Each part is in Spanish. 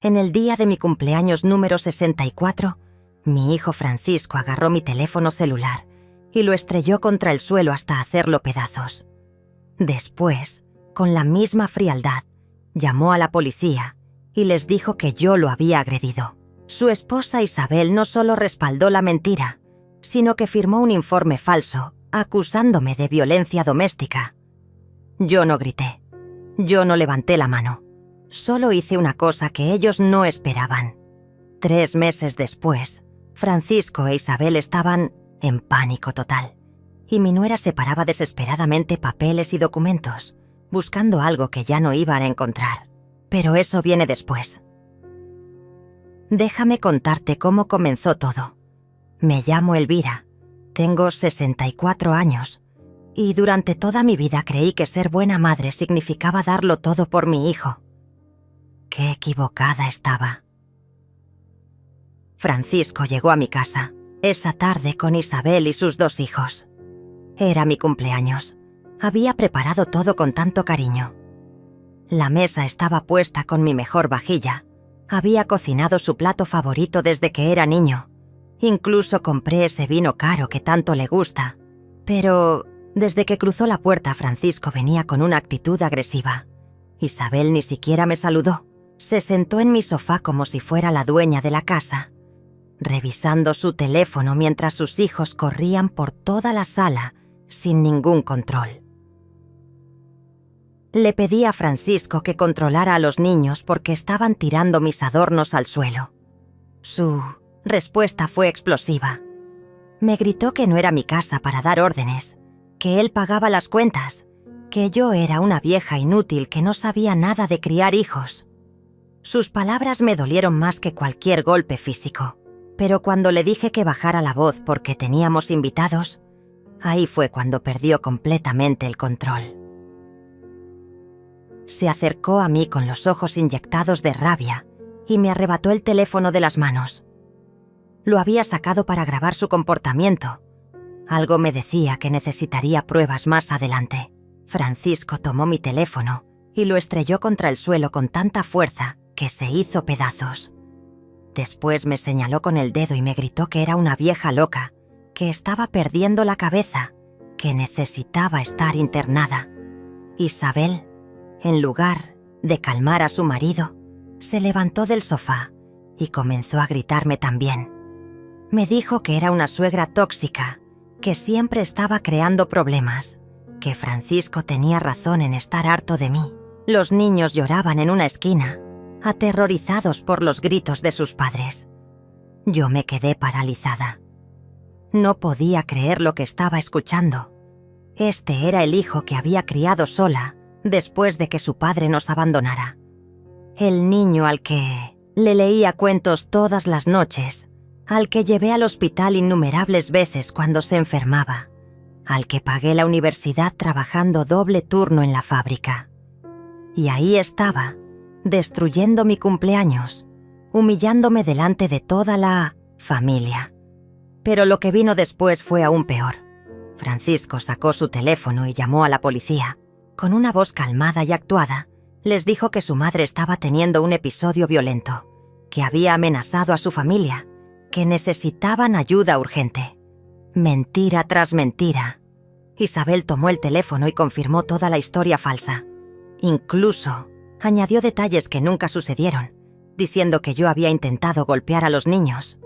En el día de mi cumpleaños número 64, mi hijo Francisco agarró mi teléfono celular y lo estrelló contra el suelo hasta hacerlo pedazos. Después, con la misma frialdad, llamó a la policía y les dijo que yo lo había agredido. Su esposa Isabel no solo respaldó la mentira, sino que firmó un informe falso acusándome de violencia doméstica. Yo no grité, yo no levanté la mano, solo hice una cosa que ellos no esperaban. 3 meses después, Francisco e Isabel estaban en pánico total, y mi nuera separaba desesperadamente papeles y documentos, buscando algo que ya no iban a encontrar. Pero eso viene después. Déjame contarte cómo comenzó todo. Me llamo Elvira, tengo 64 años, y durante toda mi vida creí que ser buena madre significaba darlo todo por mi hijo. Qué equivocada estaba. Francisco llegó a mi casa esa tarde con Isabel y sus 2 hijos. Era mi cumpleaños. Había preparado todo con tanto cariño. La mesa estaba puesta con mi mejor vajilla. Había cocinado su plato favorito desde que era niño. Incluso compré ese vino caro que tanto le gusta. Pero desde que cruzó la puerta, Francisco venía con una actitud agresiva. Isabel ni siquiera me saludó. Se sentó en mi sofá como si fuera la dueña de la casa, revisando su teléfono mientras sus hijos corrían por toda la sala sin ningún control. Le pedí a Francisco que controlara a los niños porque estaban tirando mis adornos al suelo. Su respuesta fue explosiva. Me gritó que no era mi casa para dar órdenes, que él pagaba las cuentas, que yo era una vieja inútil que no sabía nada de criar hijos. Sus palabras me dolieron más que cualquier golpe físico, pero cuando le dije que bajara la voz porque teníamos invitados, ahí fue cuando perdió completamente el control. Se acercó a mí con los ojos inyectados de rabia y me arrebató el teléfono de las manos. Lo había sacado para grabar su comportamiento. Algo me decía que necesitaría pruebas más adelante. Francisco tomó mi teléfono y lo estrelló contra el suelo con tanta fuerza que se hizo pedazos. Después me señaló con el dedo y me gritó que era una vieja loca, que estaba perdiendo la cabeza, que necesitaba estar internada. Isabel, en lugar de calmar a su marido, se levantó del sofá y comenzó a gritarme también. Me dijo que era una suegra tóxica, que siempre estaba creando problemas, que Francisco tenía razón en estar harto de mí. Los niños lloraban en una esquina, aterrorizados por los gritos de sus padres. Yo me quedé paralizada. No podía creer lo que estaba escuchando. Este era el hijo que había criado sola después de que su padre nos abandonara. El niño al que le leía cuentos todas las noches, al que llevé al hospital innumerables veces cuando se enfermaba, al que pagué la universidad trabajando doble turno en la fábrica. Y ahí estaba, destruyendo mi cumpleaños, humillándome delante de toda la familia. Pero lo que vino después fue aún peor. Francisco sacó su teléfono y llamó a la policía. Con una voz calmada y actuada, les dijo que su madre estaba teniendo un episodio violento, que había amenazado a su familia, que necesitaban ayuda urgente. Mentira tras mentira. Isabel tomó el teléfono y confirmó toda la historia falsa. Incluso añadió detalles que nunca sucedieron, diciendo que yo había intentado golpear a los niños.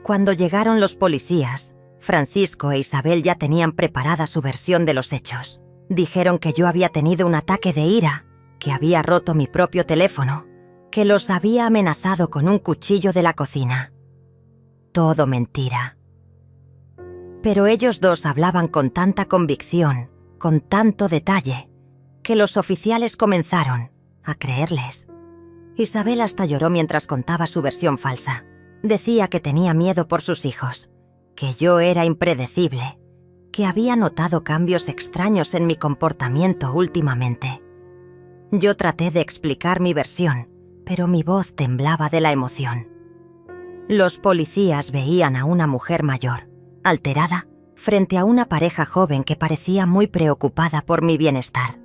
Cuando llegaron los policías, Francisco e Isabel ya tenían preparada su versión de los hechos. Dijeron que yo había tenido un ataque de ira, que había roto mi propio teléfono, que los había amenazado con un cuchillo de la cocina. Todo mentira. Pero ellos dos hablaban con tanta convicción, con tanto detalle, que los oficiales comenzaron a creerles. Isabel hasta lloró mientras contaba su versión falsa. Decía que tenía miedo por sus hijos, que yo era impredecible, que había notado cambios extraños en mi comportamiento últimamente. Yo traté de explicar mi versión, pero mi voz temblaba de la emoción. Los policías veían a una mujer mayor, alterada, frente a una pareja joven que parecía muy preocupada por mi bienestar.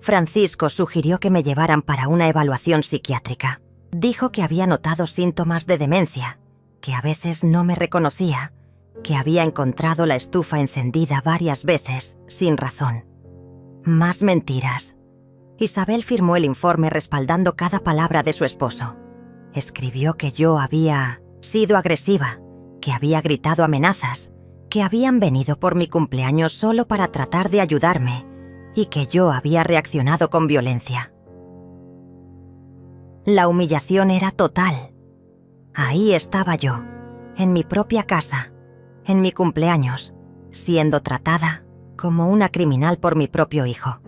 Francisco sugirió que me llevaran para una evaluación psiquiátrica. Dijo que había notado síntomas de demencia, que a veces no me reconocía, que había encontrado la estufa encendida varias veces, sin razón. Más mentiras. Isabel firmó el informe respaldando cada palabra de su esposo. Escribió que yo había sido agresiva, que había gritado amenazas, que habían venido por mi cumpleaños solo para tratar de ayudarme y que yo había reaccionado con violencia. La humillación era total. Ahí estaba yo, en mi propia casa, en mi cumpleaños, siendo tratada como una criminal por mi propio hijo.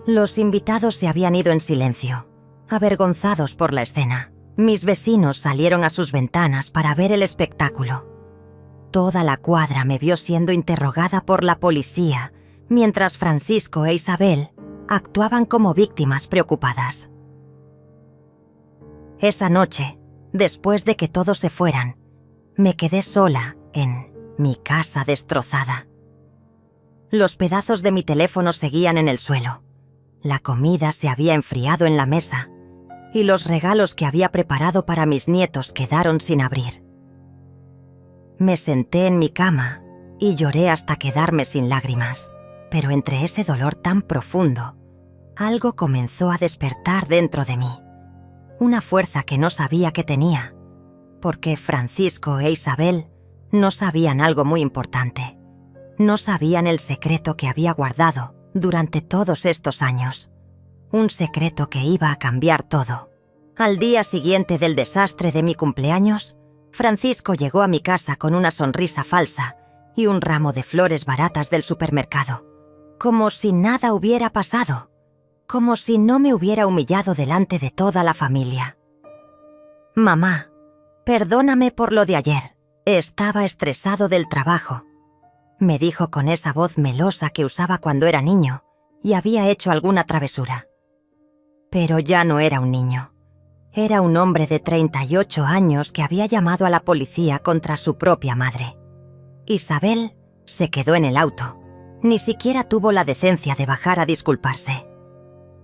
Los invitados se habían ido en silencio, avergonzados por la escena. Mis vecinos salieron a sus ventanas para ver el espectáculo. Toda la cuadra me vio siendo interrogada por la policía, mientras Francisco e Isabel actuaban como víctimas preocupadas. Esa noche, después de que todos se fueran, me quedé sola en mi casa destrozada. Los pedazos de mi teléfono seguían en el suelo. La comida se había enfriado en la mesa y los regalos que había preparado para mis nietos quedaron sin abrir. Me senté en mi cama y lloré hasta quedarme sin lágrimas, pero entre ese dolor tan profundo, algo comenzó a despertar dentro de mí, una fuerza que no sabía que tenía, porque Francisco e Isabel no sabían algo muy importante. No sabían el secreto que había guardado durante todos estos años. Un secreto que iba a cambiar todo. Al día siguiente del desastre de mi cumpleaños, Francisco llegó a mi casa con una sonrisa falsa y un ramo de flores baratas del supermercado. Como si nada hubiera pasado. Como si no me hubiera humillado delante de toda la familia. «Mamá, perdóname por lo de ayer. Estaba estresado del trabajo», me dijo con esa voz melosa que usaba cuando era niño y había hecho alguna travesura. Pero ya no era un niño. Era un hombre de 38 años que había llamado a la policía contra su propia madre. Isabel se quedó en el auto. Ni siquiera tuvo la decencia de bajar a disculparse.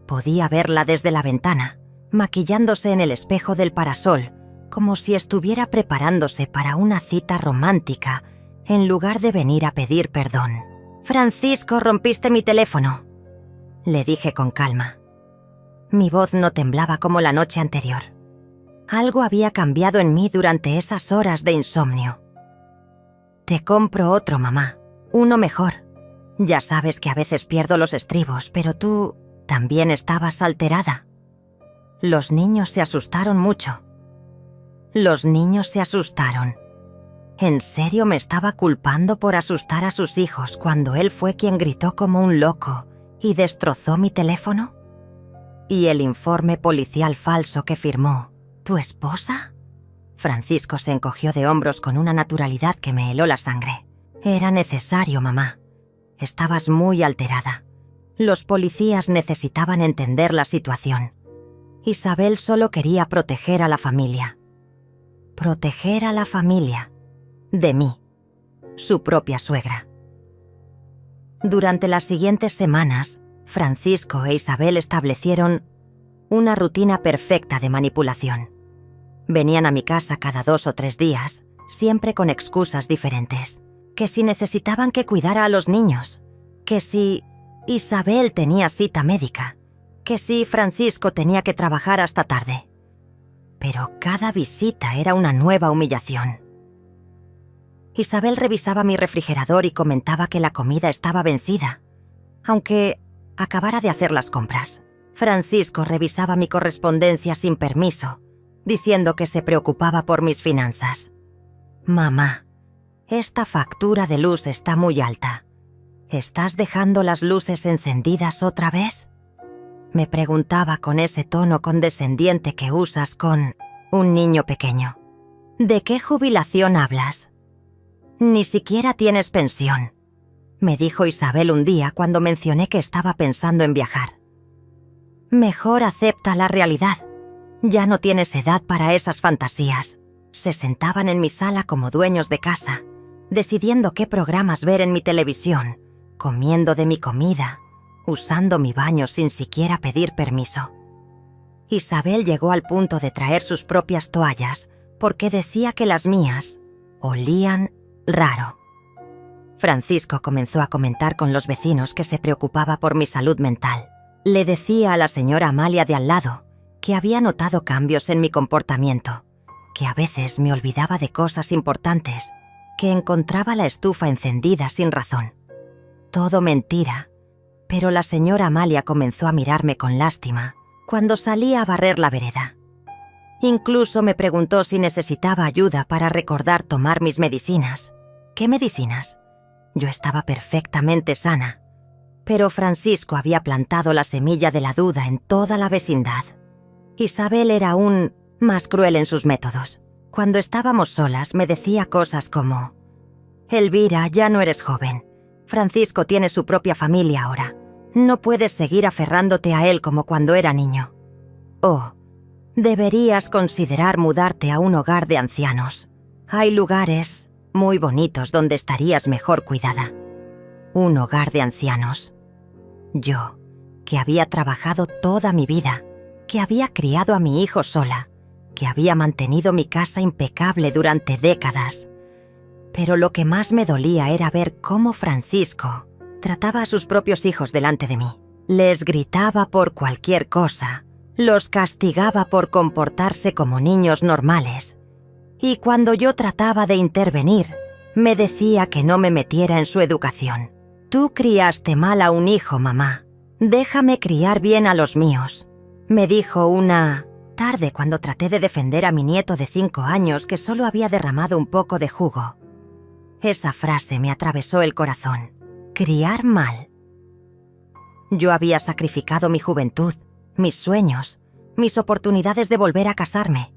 Podía verla desde la ventana, maquillándose en el espejo del parasol, como si estuviera preparándose para una cita romántica, en lugar de venir a pedir perdón. «Francisco, rompiste mi teléfono», le dije con calma. Mi voz no temblaba como la noche anterior. Algo había cambiado en mí durante esas horas de insomnio. «Te compro otro, mamá, uno mejor. Ya sabes que a veces pierdo los estribos, pero tú también estabas alterada». Los niños se asustaron mucho. Los niños se asustaron. ¿En serio me estaba culpando por asustar a sus hijos cuando él fue quien gritó como un loco y destrozó mi teléfono? ¿Y el informe policial falso que firmó tu esposa? Francisco se encogió de hombros con una naturalidad que me heló la sangre. Era necesario, mamá. Estabas muy alterada. Los policías necesitaban entender la situación. Isabel solo quería proteger a la familia. Proteger a la familia. De mí, su propia suegra. Durante las siguientes semanas, Francisco e Isabel establecieron una rutina perfecta de manipulación. Venían a mi casa cada 2 o 3 días, siempre con excusas diferentes. Que si necesitaban que cuidara a los niños, que si Isabel tenía cita médica, que si Francisco tenía que trabajar hasta tarde. Pero cada visita era una nueva humillación. Isabel revisaba mi refrigerador y comentaba que la comida estaba vencida, aunque acabara de hacer las compras. Francisco revisaba mi correspondencia sin permiso, diciendo que se preocupaba por mis finanzas. «Mamá, esta factura de luz está muy alta. ¿Estás dejando las luces encendidas otra vez?», me preguntaba con ese tono condescendiente que usas con un niño pequeño. «¿De qué jubilación hablas? Ni siquiera tienes pensión», me dijo Isabel un día cuando mencioné que estaba pensando en viajar. «Mejor acepta la realidad. Ya no tienes edad para esas fantasías». Se sentaban en mi sala como dueños de casa, decidiendo qué programas ver en mi televisión, comiendo de mi comida usando mi baño sin siquiera pedir permiso. Isabel llegó al punto de traer sus propias toallas porque decía que las mías olían raro. Francisco comenzó a comentar con los vecinos que se preocupaba por mi salud mental. Le decía a la señora Amalia de al lado que había notado cambios en mi comportamiento, que a veces me olvidaba de cosas importantes, que encontraba la estufa encendida sin razón. Todo mentira, pero la señora Amalia comenzó a mirarme con lástima cuando salía a barrer la vereda. Incluso me preguntó si necesitaba ayuda para recordar tomar mis medicinas. ¿Qué medicinas? Yo estaba perfectamente sana, pero Francisco había plantado la semilla de la duda en toda la vecindad. Isabel era aún más cruel en sus métodos. Cuando estábamos solas me decía cosas como: «Elvira, ya no eres joven. Francisco tiene su propia familia ahora. No puedes seguir aferrándote a él como cuando era niño. Oh, deberías considerar mudarte a un hogar de ancianos. Hay lugares muy bonitos donde estarías mejor cuidada». Un hogar de ancianos. Yo, que había trabajado toda mi vida, que había criado a mi hijo sola, que había mantenido mi casa impecable durante décadas. Pero lo que más me dolía era ver cómo Francisco trataba a sus propios hijos delante de mí. Les gritaba por cualquier cosa, los castigaba por comportarse como niños normales. Y cuando yo trataba de intervenir, me decía que no me metiera en su educación. «Tú criaste mal a un hijo, mamá. Déjame criar bien a los míos», me dijo una tarde cuando traté de defender a mi nieto de 5 años que solo había derramado un poco de jugo. Esa frase me atravesó el corazón. Criar mal. Yo había sacrificado mi juventud, mis sueños, mis oportunidades de volver a casarme.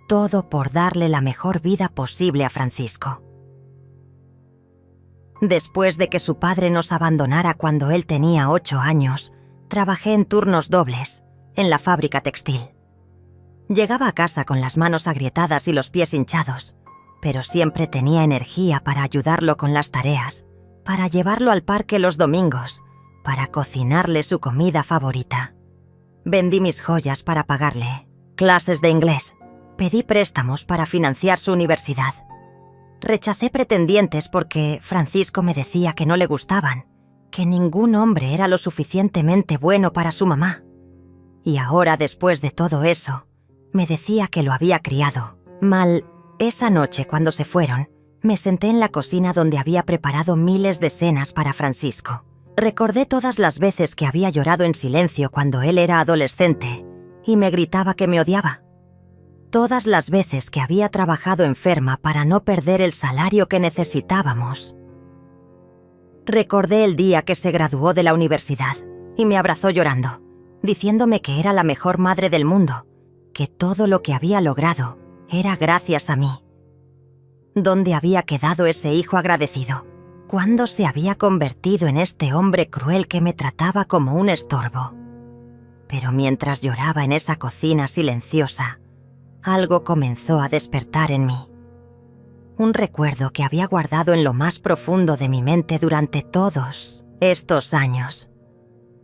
Todo por darle la mejor vida posible a Francisco. Después de que su padre nos abandonara cuando él tenía 8 años, trabajé en turnos dobles, en la fábrica textil. Llegaba a casa con las manos agrietadas y los pies hinchados, pero siempre tenía energía para ayudarlo con las tareas, para llevarlo al parque los domingos, para cocinarle su comida favorita. Vendí mis joyas para pagarle clases de inglés. Pedí préstamos para financiar su universidad. Rechacé pretendientes porque Francisco me decía que no le gustaban, que ningún hombre era lo suficientemente bueno para su mamá. Y ahora, después de todo eso, me decía que lo había criado mal. Esa noche, cuando se fueron, me senté en la cocina donde había preparado miles de cenas para Francisco. Recordé todas las veces que había llorado en silencio cuando él era adolescente y me gritaba que me odiaba. Todas las veces que había trabajado enferma para no perder el salario que necesitábamos. Recordé el día que se graduó de la universidad y me abrazó llorando, diciéndome que era la mejor madre del mundo, que todo lo que había logrado era gracias a mí. ¿Dónde había quedado ese hijo agradecido? ¿Cuándo se había convertido en este hombre cruel que me trataba como un estorbo? Pero mientras lloraba en esa cocina silenciosa, algo comenzó a despertar en mí. Un recuerdo que había guardado en lo más profundo de mi mente durante todos estos años.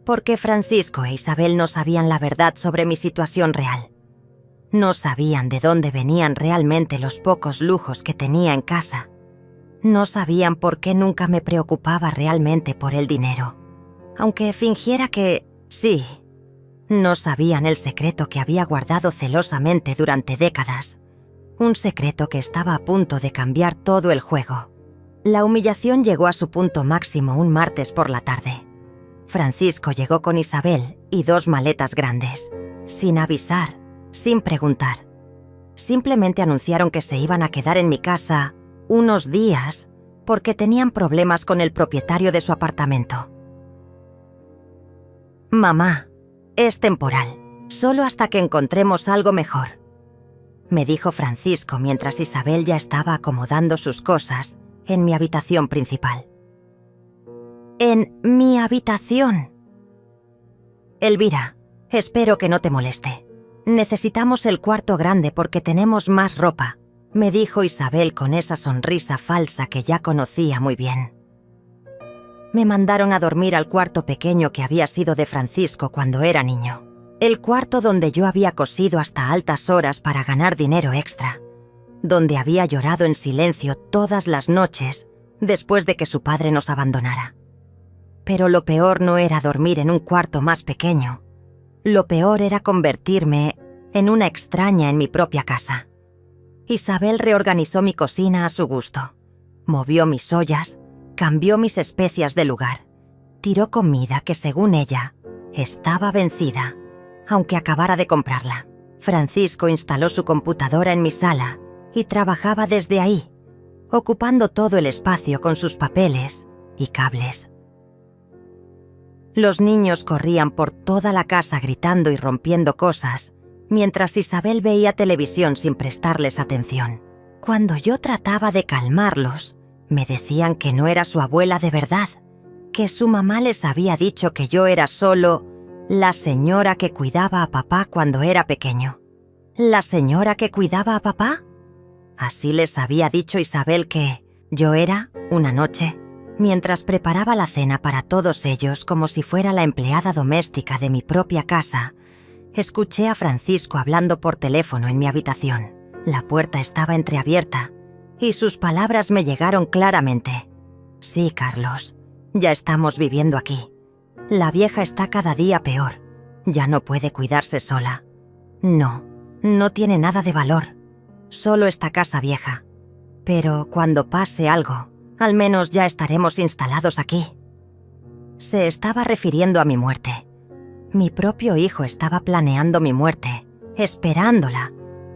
Porque Francisco e Isabel no sabían la verdad sobre mi situación real. No sabían de dónde venían realmente los pocos lujos que tenía en casa. No sabían por qué nunca me preocupaba realmente por el dinero. Aunque fingiera que sí. No sabían el secreto que había guardado celosamente durante décadas. Un secreto que estaba a punto de cambiar todo el juego. La humillación llegó a su punto máximo un martes por la tarde. Francisco llegó con Isabel y 2 maletas grandes, sin avisar, sin preguntar. Simplemente anunciaron que se iban a quedar en mi casa unos días porque tenían problemas con el propietario de su apartamento. «Mamá, es temporal, solo hasta que encontremos algo mejor», me dijo Francisco mientras Isabel ya estaba acomodando sus cosas en mi habitación principal. «¿En mi habitación?» «Elvira, espero que no te moleste. Necesitamos el cuarto grande porque tenemos más ropa», me dijo Isabel con esa sonrisa falsa que ya conocía muy bien. Me mandaron a dormir al cuarto pequeño que había sido de Francisco cuando era niño. El cuarto donde yo había cosido hasta altas horas para ganar dinero extra. Donde había llorado en silencio todas las noches después de que su padre nos abandonara. Pero lo peor no era dormir en un cuarto más pequeño. Lo peor era convertirme en una extraña en mi propia casa. Isabel reorganizó mi cocina a su gusto. Movió mis ollas, cambió mis especias de lugar. Tiró comida que, según ella, estaba vencida, aunque acabara de comprarla. Francisco instaló su computadora en mi sala y trabajaba desde ahí, ocupando todo el espacio con sus papeles y cables. Los niños corrían por toda la casa gritando y rompiendo cosas, mientras Isabel veía televisión sin prestarles atención. Cuando yo trataba de calmarlos, me decían que no era su abuela de verdad, que su mamá les había dicho que yo era solo la señora que cuidaba a papá cuando era pequeño. ¿La señora que cuidaba a papá? Así les había dicho Isabel que yo era, una noche, mientras preparaba la cena para todos ellos como si fuera la empleada doméstica de mi propia casa. Escuché a Francisco hablando por teléfono en mi habitación. La puerta estaba entreabierta y sus palabras me llegaron claramente. Sí, Carlos, ya estamos viviendo aquí. La vieja está cada día peor. Ya no puede cuidarse sola. No tiene nada de valor. Solo esta casa vieja. Pero cuando pase algo, al menos ya estaremos instalados aquí. Se estaba refiriendo a mi muerte. Mi propio hijo estaba planeando mi muerte, esperándola,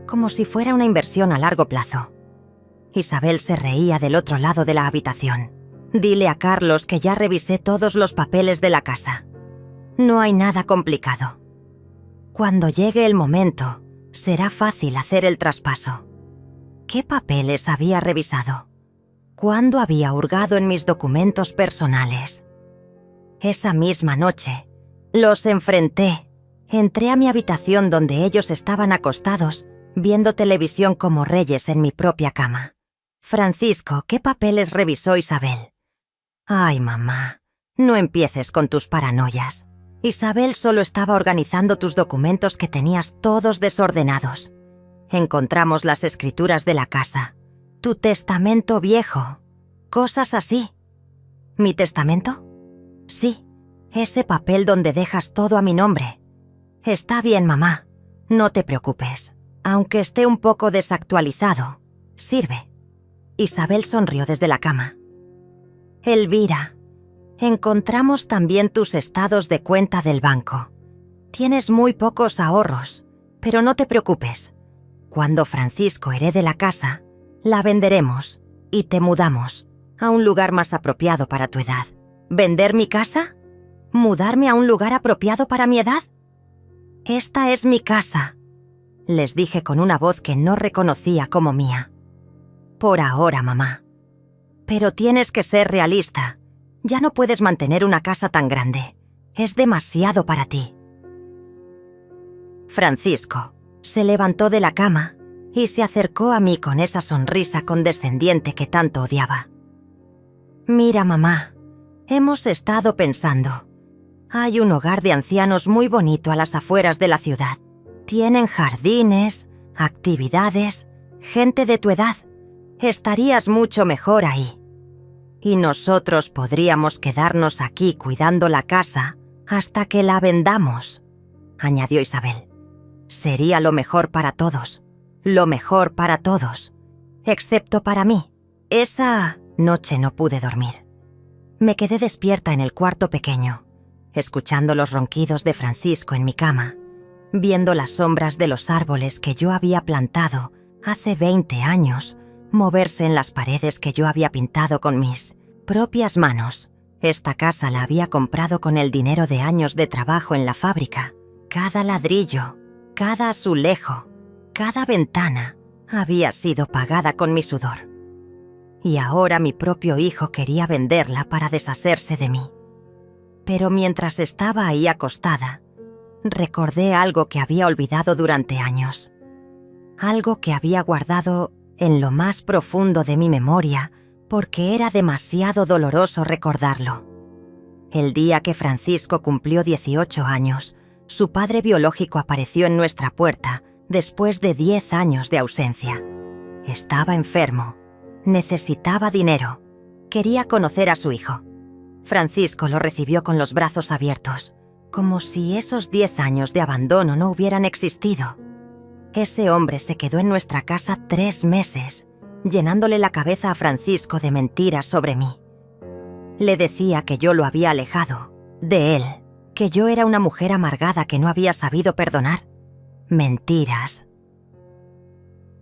como si fuera una inversión a largo plazo. Isabel se reía del otro lado de la habitación. Dile a Carlos que ya revisé todos los papeles de la casa. No hay nada complicado. Cuando llegue el momento, será fácil hacer el traspaso. ¿Qué papeles había revisado? ¿Cuándo había hurgado en mis documentos personales? Esa misma noche, los enfrenté. Entré a mi habitación donde ellos estaban acostados, viendo televisión como reyes en mi propia cama. Francisco, ¿qué papeles revisó Isabel? Ay, mamá, no empieces con tus paranoias. Isabel solo estaba organizando tus documentos que tenías todos desordenados. Encontramos las escrituras de la casa, tu testamento viejo, cosas así. ¿Mi testamento? Sí, ese papel donde dejas todo a mi nombre. Está bien, mamá, no te preocupes. Aunque esté un poco desactualizado, sirve. Isabel sonrió desde la cama. Elvira, encontramos también tus estados de cuenta del banco. Tienes muy pocos ahorros, pero no te preocupes. Cuando Francisco herede la casa, la venderemos y te mudamos a un lugar más apropiado para tu edad. ¿Vender mi casa? ¿Mudarme a un lugar apropiado para mi edad? Esta es mi casa, les dije con una voz que no reconocía como mía. Por ahora, mamá. Pero tienes que ser realista. Ya no puedes mantener una casa tan grande. Es demasiado para ti. Francisco se levantó de la cama y se acercó a mí con esa sonrisa condescendiente que tanto odiaba. Mira, mamá, hemos estado pensando. Hay un hogar de ancianos muy bonito a las afueras de la ciudad. Tienen jardines, actividades, gente de tu edad. Estarías mucho mejor ahí. Y nosotros podríamos quedarnos aquí cuidando la casa hasta que la vendamos, añadió Isabel. Sería lo mejor para todos, excepto para mí. Esa noche no pude dormir. Me quedé despierta en el cuarto pequeño, escuchando los ronquidos de Francisco en mi cama, viendo las sombras de los árboles que yo había plantado hace 20 años, moverse en las paredes que yo había pintado con mis propias manos. Esta casa la había comprado con el dinero de años de trabajo en la fábrica. Cada ladrillo, cada azulejo, cada ventana había sido pagada con mi sudor. Y ahora mi propio hijo quería venderla para deshacerse de mí. Pero mientras estaba ahí acostada, recordé algo que había olvidado durante años. Algo que había guardado en lo más profundo de mi memoria porque era demasiado doloroso recordarlo. El día que Francisco cumplió 18 años, su padre biológico apareció en nuestra puerta después de 10 años de ausencia. Estaba enfermo, necesitaba dinero, quería conocer a su hijo. Francisco lo recibió con los brazos abiertos, como si esos 10 años de abandono no hubieran existido. Ese hombre se quedó en nuestra casa 3 meses, llenándole la cabeza a Francisco de mentiras sobre mí. Le decía que yo lo había alejado de él, que yo era una mujer amargada que no había sabido perdonar. Mentiras.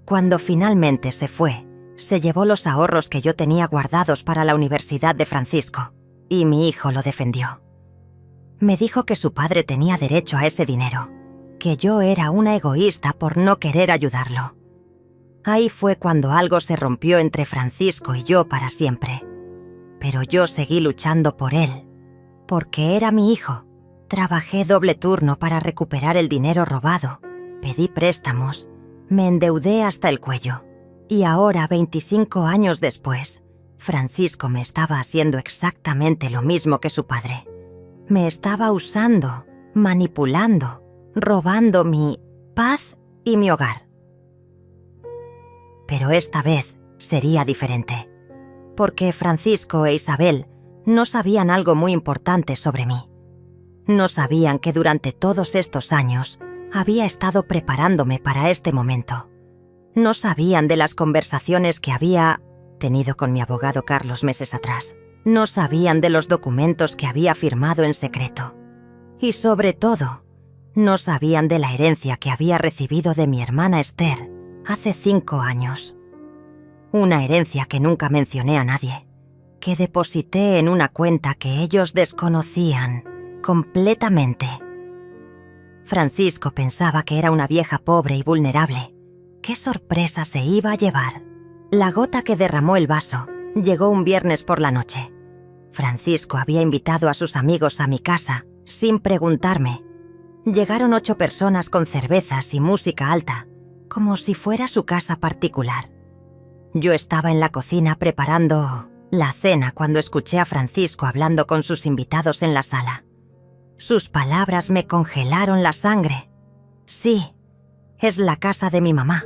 Cuando finalmente se fue, se llevó los ahorros que yo tenía guardados para la universidad de Francisco, y mi hijo lo defendió. Me dijo que su padre tenía derecho a ese dinero, que yo era una egoísta por no querer ayudarlo. Ahí fue cuando algo se rompió entre Francisco y yo para siempre. Pero yo seguí luchando por él, porque era mi hijo. Trabajé doble turno para recuperar el dinero robado, pedí préstamos, me endeudé hasta el cuello. Y ahora, 25 años después, Francisco me estaba haciendo exactamente lo mismo que su padre. Me estaba usando, manipulando, robando mi paz y mi hogar. Pero esta vez sería diferente, porque Francisco e Isabel no sabían algo muy importante sobre mí. No sabían que durante todos estos años había estado preparándome para este momento. No sabían de las conversaciones que había tenido con mi abogado Carlos meses atrás. No sabían de los documentos que había firmado en secreto. Y sobre todo, no sabían de la herencia que había recibido de mi hermana Esther hace 5 años. Una herencia que nunca mencioné a nadie, que deposité en una cuenta que ellos desconocían completamente. Francisco pensaba que era una vieja pobre y vulnerable. ¿Qué sorpresa se iba a llevar? La gota que derramó el vaso llegó un viernes por la noche. Francisco había invitado a sus amigos a mi casa sin preguntarme. Llegaron 8 personas con cervezas y música alta, como si fuera su casa particular. Yo estaba en la cocina preparando la cena cuando escuché a Francisco hablando con sus invitados en la sala. Sus palabras me congelaron la sangre. Sí, es la casa de mi mamá,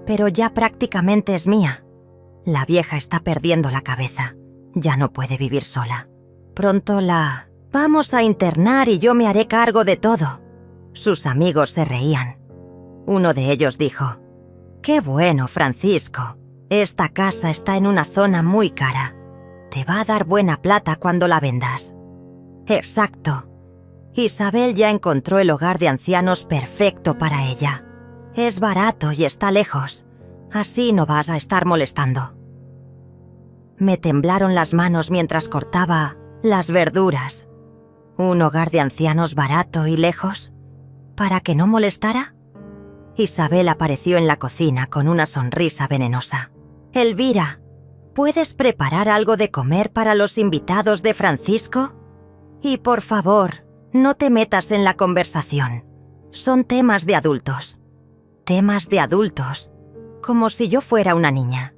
pero ya prácticamente es mía. La vieja está perdiendo la cabeza. Ya no puede vivir sola. Pronto la vamos a internar y yo me haré cargo de todo. Sus amigos se reían. Uno de ellos dijo: «Qué bueno, Francisco. Esta casa está en una zona muy cara. Te va a dar buena plata cuando la vendas». Exacto. Isabel ya encontró el hogar de ancianos perfecto para ella. Es barato y está lejos. Así no vas a estar molestando. Me temblaron las manos mientras cortaba las verduras. ¿Un hogar de ancianos barato y lejos? ¿Para que no molestara? Isabel apareció en la cocina con una sonrisa venenosa. «Elvira, ¿puedes preparar algo de comer para los invitados de Francisco? Y por favor, no te metas en la conversación. Son temas de adultos». Temas de adultos. Como si yo fuera una niña.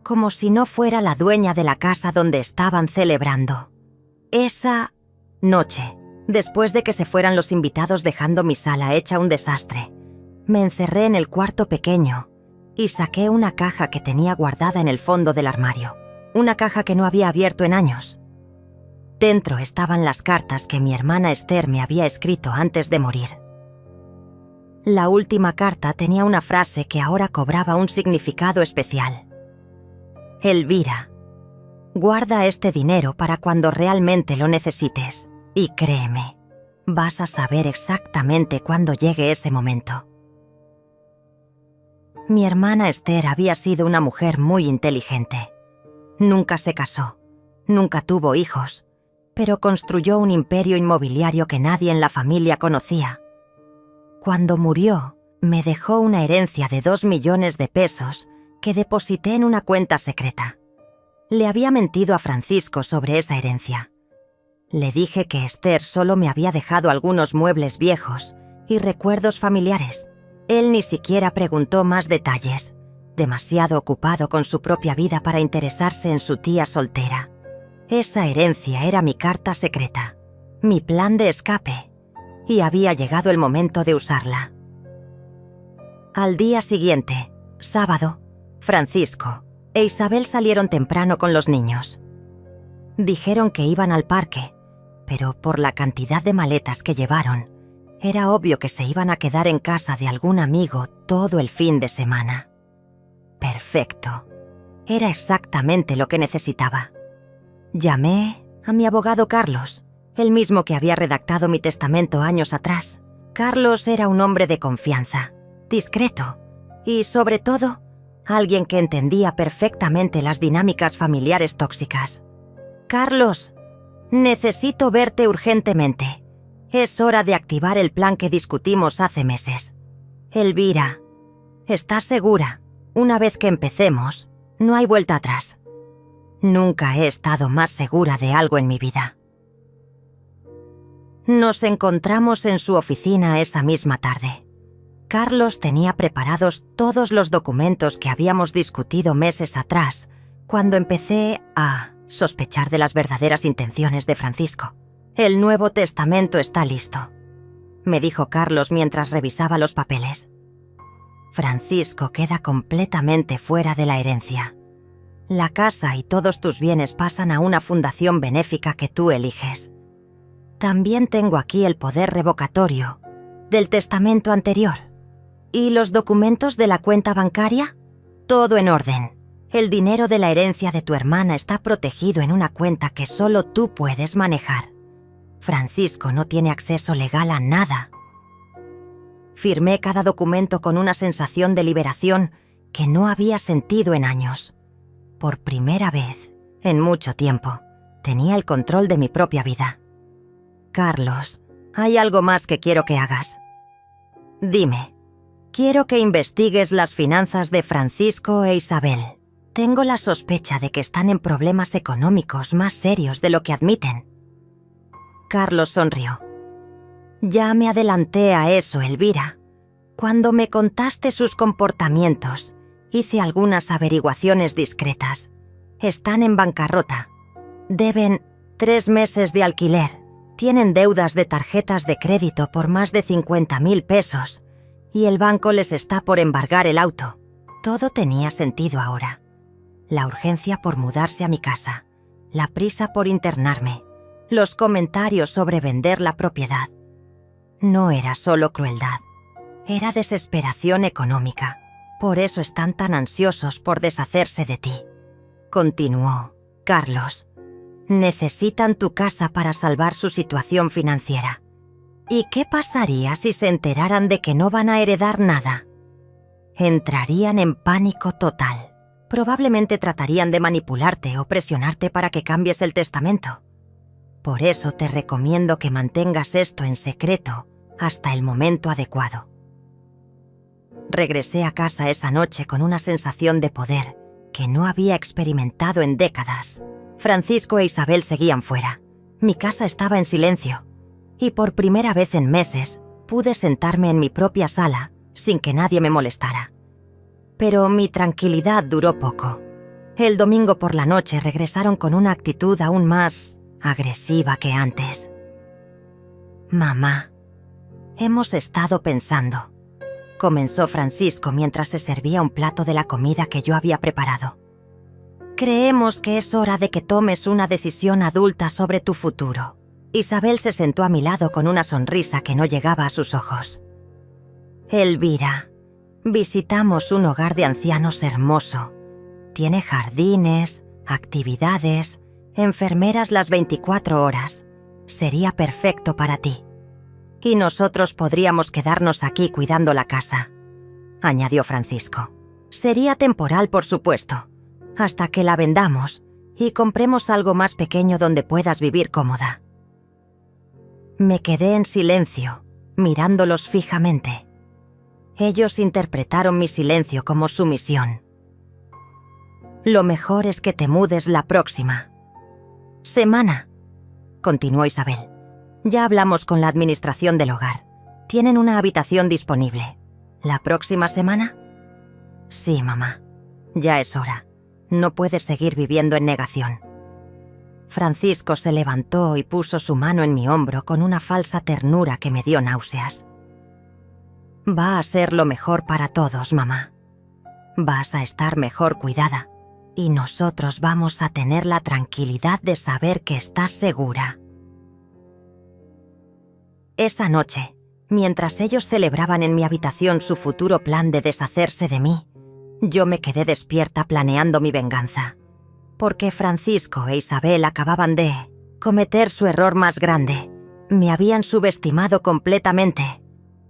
Como si no fuera la dueña de la casa donde estaban celebrando. Esa noche, después de que se fueran los invitados dejando mi sala hecha un desastre, me encerré en el cuarto pequeño y saqué una caja que tenía guardada en el fondo del armario. Una caja que no había abierto en años. Dentro estaban las cartas que mi hermana Esther me había escrito antes de morir. La última carta tenía una frase que ahora cobraba un significado especial. «Elvira, guarda este dinero para cuando realmente lo necesites. Y créeme, vas a saber exactamente cuándo llegue ese momento». Mi hermana Esther había sido una mujer muy inteligente. Nunca se casó, nunca tuvo hijos, pero construyó un imperio inmobiliario que nadie en la familia conocía. Cuando murió, me dejó una herencia de 2 millones de pesos que deposité en una cuenta secreta. Le había mentido a Francisco sobre esa herencia. Le dije que Esther solo me había dejado algunos muebles viejos y recuerdos familiares. Él ni siquiera preguntó más detalles, demasiado ocupado con su propia vida para interesarse en su tía soltera. Esa herencia era mi carta secreta, mi plan de escape, y había llegado el momento de usarla. Al día siguiente, sábado, Francisco e Isabel salieron temprano con los niños. Dijeron que iban al parque, pero por la cantidad de maletas que llevaron, era obvio que se iban a quedar en casa de algún amigo todo el fin de semana. Perfecto. Era exactamente lo que necesitaba. Llamé a mi abogado Carlos, el mismo que había redactado mi testamento años atrás. Carlos era un hombre de confianza, discreto y, sobre todo, alguien que entendía perfectamente las dinámicas familiares tóxicas. «Carlos, necesito verte urgentemente. Es hora de activar el plan que discutimos hace meses. Elvira, ¿estás segura? Una vez que empecemos, no hay vuelta atrás. Nunca he estado más segura de algo en mi vida». Nos encontramos en su oficina esa misma tarde. Carlos tenía preparados todos los documentos que habíamos discutido meses atrás, cuando empecé a sospechar de las verdaderas intenciones de Francisco. «El nuevo testamento está listo», me dijo Carlos mientras revisaba los papeles. «Francisco queda completamente fuera de la herencia. La casa y todos tus bienes pasan a una fundación benéfica que tú eliges. También tengo aquí el poder revocatorio del testamento anterior. ¿Y los documentos de la cuenta bancaria? Todo en orden. El dinero de la herencia de tu hermana está protegido en una cuenta que solo tú puedes manejar. Francisco no tiene acceso legal a nada». Firmé cada documento con una sensación de liberación que no había sentido en años. Por primera vez, en mucho tiempo, tenía el control de mi propia vida. «Carlos, hay algo más que quiero que hagas. Dime, quiero que investigues las finanzas de Francisco e Isabel. Tengo la sospecha de que están en problemas económicos más serios de lo que admiten». Carlos sonrió. «Ya me adelanté a eso, Elvira. Cuando me contaste sus comportamientos, hice algunas averiguaciones discretas. Están en bancarrota. Deben 3 meses de alquiler. Tienen deudas de tarjetas de crédito por más de 50.000 pesos. Y el banco les está por embargar el auto». Todo tenía sentido ahora. La urgencia por mudarse a mi casa, la prisa por internarme, los comentarios sobre vender la propiedad. No era solo crueldad, era desesperación económica. Por eso están tan ansiosos por deshacerse de ti. Continuó. «Carlos, necesitan tu casa para salvar su situación financiera. ¿Y qué pasaría si se enteraran de que no van a heredar nada? Entrarían en pánico total. Probablemente tratarían de manipularte o presionarte para que cambies el testamento. Por eso te recomiendo que mantengas esto en secreto hasta el momento adecuado». Regresé a casa esa noche con una sensación de poder que no había experimentado en décadas. Francisco e Isabel seguían fuera. Mi casa estaba en silencio. Y por primera vez en meses pude sentarme en mi propia sala sin que nadie me molestara. Pero mi tranquilidad duró poco. El domingo por la noche regresaron con una actitud aún más agresiva que antes. «Mamá, hemos estado pensando», comenzó Francisco mientras se servía un plato de la comida que yo había preparado. «Creemos que es hora de que tomes una decisión adulta sobre tu futuro». Isabel se sentó a mi lado con una sonrisa que no llegaba a sus ojos. «Elvira, visitamos un hogar de ancianos hermoso. Tiene jardines, actividades, enfermeras las 24 horas. Sería perfecto para ti. Y nosotros podríamos quedarnos aquí cuidando la casa», añadió Francisco. «Sería temporal, por supuesto, hasta que la vendamos y compremos algo más pequeño donde puedas vivir cómoda». Me quedé en silencio, mirándolos fijamente. Ellos interpretaron mi silencio como sumisión. «Lo mejor es que te mudes la próxima semana», continuó Isabel. «Ya hablamos con la administración del hogar. Tienen una habitación disponible. ¿La próxima semana?» «Sí, mamá. Ya es hora. No puedes seguir viviendo en negación». Francisco se levantó y puso su mano en mi hombro con una falsa ternura que me dio náuseas. Va a ser lo mejor para todos, mamá. Vas a estar mejor cuidada y nosotros vamos a tener la tranquilidad de saber que estás segura. Esa noche, mientras ellos celebraban en mi habitación su futuro plan de deshacerse de mí, yo me quedé despierta planeando mi venganza. Porque Francisco e Isabel acababan de cometer su error más grande. Me habían subestimado completamente.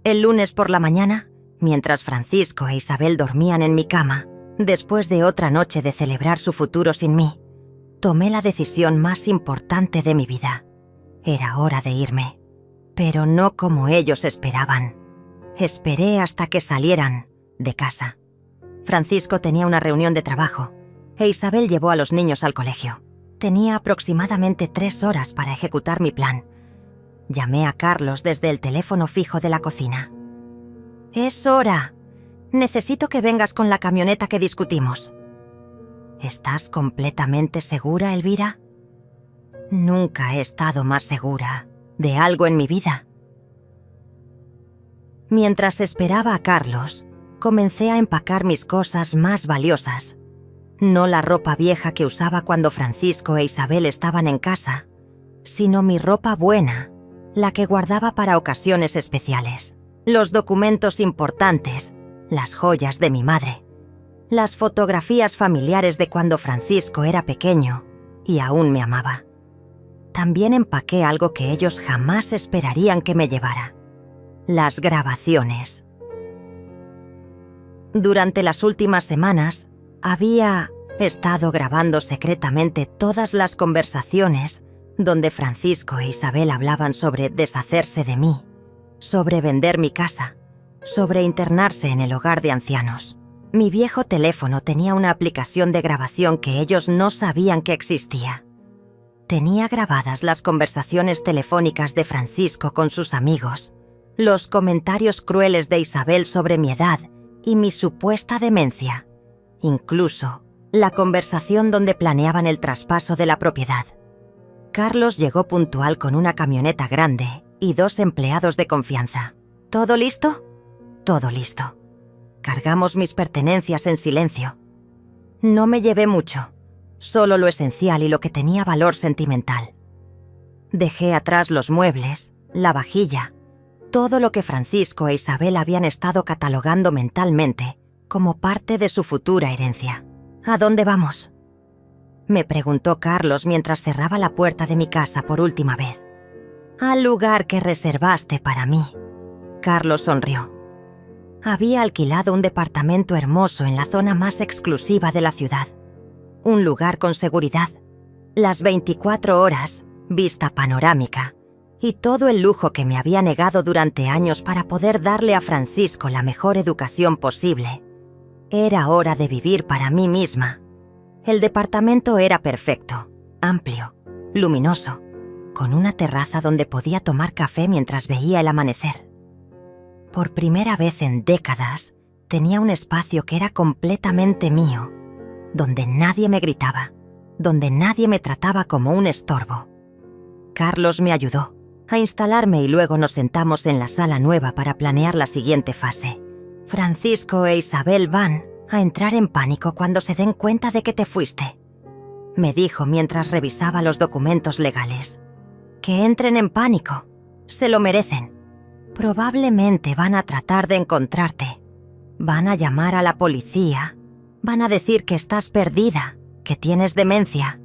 El lunes por la mañana, mientras Francisco e Isabel dormían en mi cama, después de otra noche de celebrar su futuro sin mí, tomé la decisión más importante de mi vida. Era hora de irme, pero no como ellos esperaban. Esperé hasta que salieran de casa. Francisco tenía una reunión de trabajo e Isabel llevó a los niños al colegio. Tenía aproximadamente 3 horas para ejecutar mi plan. Llamé a Carlos desde el teléfono fijo de la cocina. «Es hora. Necesito que vengas con la camioneta que discutimos». «¿Estás completamente segura, Elvira?» «Nunca he estado más segura de algo en mi vida». Mientras esperaba a Carlos, comencé a empacar mis cosas más valiosas. No la ropa vieja que usaba cuando Francisco e Isabel estaban en casa, sino mi ropa buena, la que guardaba para ocasiones especiales. Los documentos importantes, las joyas de mi madre, las fotografías familiares de cuando Francisco era pequeño y aún me amaba. También empaqué algo que ellos jamás esperarían que me llevara: las grabaciones. Durante las últimas semanas, había estado grabando secretamente todas las conversaciones donde Francisco e Isabel hablaban sobre deshacerse de mí, sobre vender mi casa, sobre internarse en el hogar de ancianos. Mi viejo teléfono tenía una aplicación de grabación que ellos no sabían que existía. Tenía grabadas las conversaciones telefónicas de Francisco con sus amigos, los comentarios crueles de Isabel sobre mi edad y mi supuesta demencia, incluso la conversación donde planeaban el traspaso de la propiedad. Carlos llegó puntual con una camioneta grande y 2 empleados de confianza. ¿Todo listo? Todo listo. Cargamos mis pertenencias en silencio. No me llevé mucho, solo lo esencial y lo que tenía valor sentimental. Dejé atrás los muebles, la vajilla, todo lo que Francisco e Isabel habían estado catalogando mentalmente como parte de su futura herencia. ¿A dónde vamos?, me preguntó Carlos mientras cerraba la puerta de mi casa por última vez. Al lugar que reservaste para mí. Carlos sonrió. Había alquilado un departamento hermoso en la zona más exclusiva de la ciudad. Un lugar con seguridad, las 24 horas, vista panorámica y todo el lujo que me había negado durante años para poder darle a Francisco la mejor educación posible. Era hora de vivir para mí misma. El departamento era perfecto, amplio, luminoso, con una terraza donde podía tomar café mientras veía el amanecer. Por primera vez en décadas, tenía un espacio que era completamente mío, donde nadie me gritaba, donde nadie me trataba como un estorbo. Carlos me ayudó a instalarme y luego nos sentamos en la sala nueva para planear la siguiente fase. Francisco e Isabel van a entrar en pánico cuando se den cuenta de que te fuiste, me dijo mientras revisaba los documentos legales. Que entren en pánico, se lo merecen. Probablemente van a tratar de encontrarte, van a llamar a la policía, van a decir que estás perdida, que tienes demencia.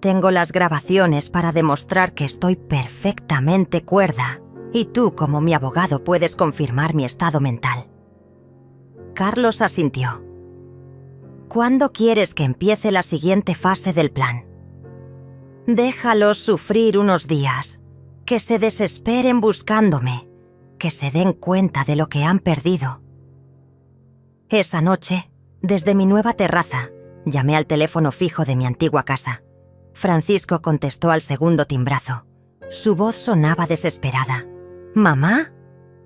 Tengo las grabaciones para demostrar que estoy perfectamente cuerda y tú, como mi abogado, puedes confirmar mi estado mental. Carlos asintió. ¿Cuándo quieres que empiece la siguiente fase del plan? Déjalos sufrir unos días, que se desesperen buscándome, que se den cuenta de lo que han perdido. Esa noche, desde mi nueva terraza, llamé al teléfono fijo de mi antigua casa. Francisco contestó al segundo timbrazo. Su voz sonaba desesperada. «¿Mamá?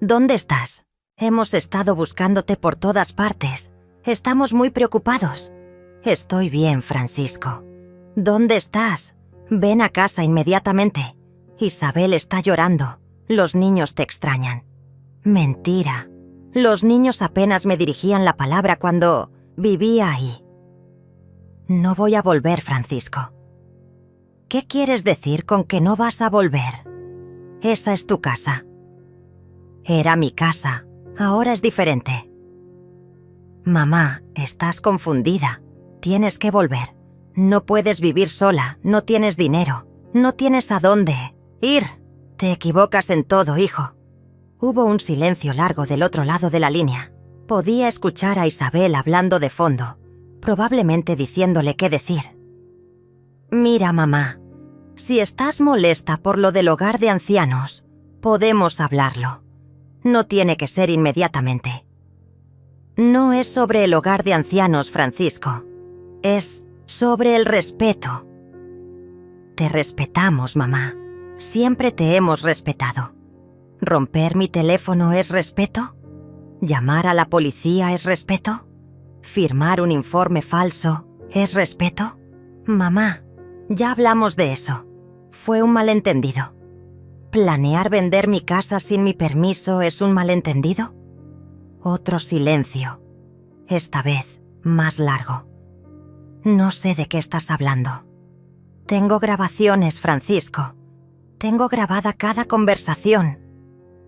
¿Dónde estás? Hemos estado buscándote por todas partes. Estamos muy preocupados». «Estoy bien, Francisco. ¿Dónde estás? Ven a casa inmediatamente. Isabel está llorando. Los niños te extrañan. Mentira. Los niños apenas me dirigían la palabra cuando vivía ahí. No voy a volver, Francisco. ¿Qué quieres decir con que no vas a volver? Esa es tu casa. Era mi casa. Ahora es diferente. Mamá, estás confundida. Tienes que volver. No puedes vivir sola. No tienes dinero. No tienes a dónde ir. Te equivocas en todo, hijo. Hubo un silencio largo del otro lado de la línea. Podía escuchar a Isabel hablando de fondo, probablemente diciéndole qué decir. Mira, mamá, si estás molesta por lo del hogar de ancianos, podemos hablarlo. No tiene que ser inmediatamente. No es sobre el hogar de ancianos, Francisco. Es sobre el respeto. Te respetamos, mamá. Siempre te hemos respetado. ¿Romper mi teléfono es respeto? ¿Llamar a la policía es respeto? ¿Firmar un informe falso es respeto? Mamá, ya hablamos de eso. Fue un malentendido. ¿Planear vender mi casa sin mi permiso es un malentendido? Otro silencio. Esta vez más largo. No sé de qué estás hablando. Tengo grabaciones, Francisco. Tengo grabada cada conversación,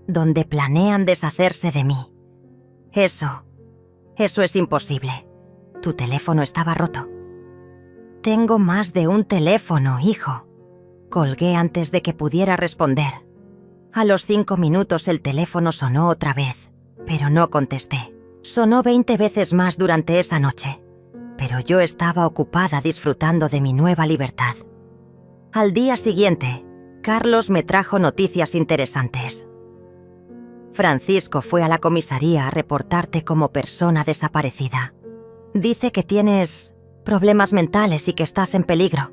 donde planean deshacerse de mí. Eso es imposible. Tu teléfono estaba roto. Tengo más de un teléfono, hijo. Colgué antes de que pudiera responder. A los 5 minutos el teléfono sonó otra vez, pero no contesté. Sonó 20 veces más durante esa noche, pero yo estaba ocupada disfrutando de mi nueva libertad. Al día siguiente, Carlos me trajo noticias interesantes. Francisco fue a la comisaría a reportarte como persona desaparecida. Dice que tienes problemas mentales y que estás en peligro.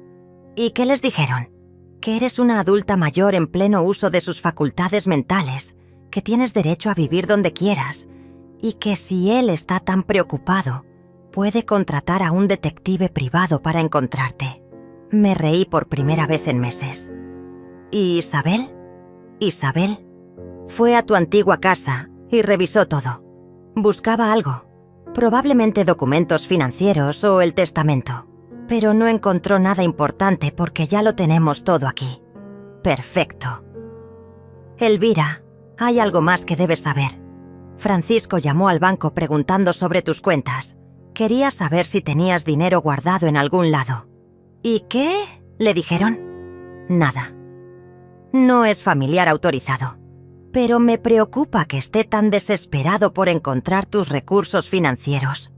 ¿Y qué les dijeron? Que eres una adulta mayor en pleno uso de sus facultades mentales, que tienes derecho a vivir donde quieras, y que si él está tan preocupado, puede contratar a un detective privado para encontrarte. Me reí por primera vez en meses. ¿Y Isabel? Isabel fue a tu antigua casa y revisó todo. Buscaba algo, probablemente documentos financieros o el testamento, pero no encontró nada importante porque ya lo tenemos todo aquí. Perfecto. Elvira, hay algo más que debes saber. Francisco llamó al banco preguntando sobre tus cuentas. Quería saber si tenías dinero guardado en algún lado. ¿Y qué? ¿Le dijeron? Nada. No es familiar autorizado. Pero me preocupa que esté tan desesperado por encontrar tus recursos financieros.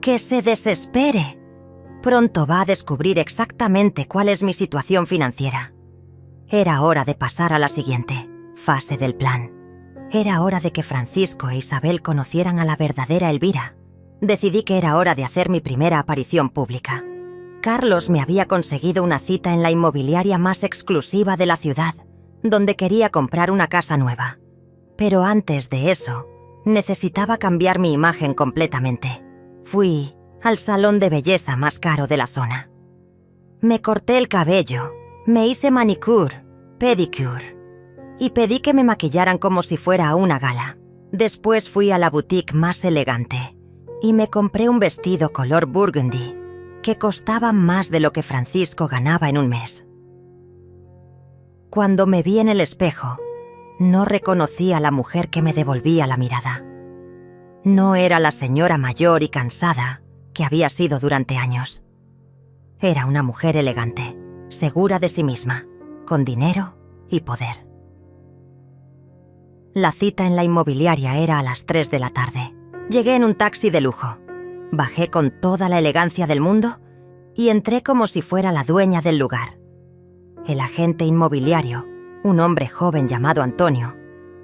¡Que se desespere! Pronto va a descubrir exactamente cuál es mi situación financiera. Era hora de pasar a la siguiente fase del plan. Era hora de que Francisco e Isabel conocieran a la verdadera Elvira. Decidí que era hora de hacer mi primera aparición pública. Carlos me había conseguido una cita en la inmobiliaria más exclusiva de la ciudad, donde quería comprar una casa nueva. Pero antes de eso, necesitaba cambiar mi imagen completamente. Fui al salón de belleza más caro de la zona. Me corté el cabello, me hice manicure, pedicure y pedí que me maquillaran como si fuera a una gala. Después fui a la boutique más elegante y me compré un vestido color burgundy que costaba más de lo que Francisco ganaba en un mes. Cuando me vi en el espejo, no reconocí a la mujer que me devolvía la mirada. No era la señora mayor y cansada que había sido durante años. Era una mujer elegante, segura de sí misma, con dinero y poder. La cita en la inmobiliaria era a las 3 de la tarde. Llegué en un taxi de lujo. Bajé con toda la elegancia del mundo y entré como si fuera la dueña del lugar. El agente inmobiliario, un hombre joven llamado Antonio,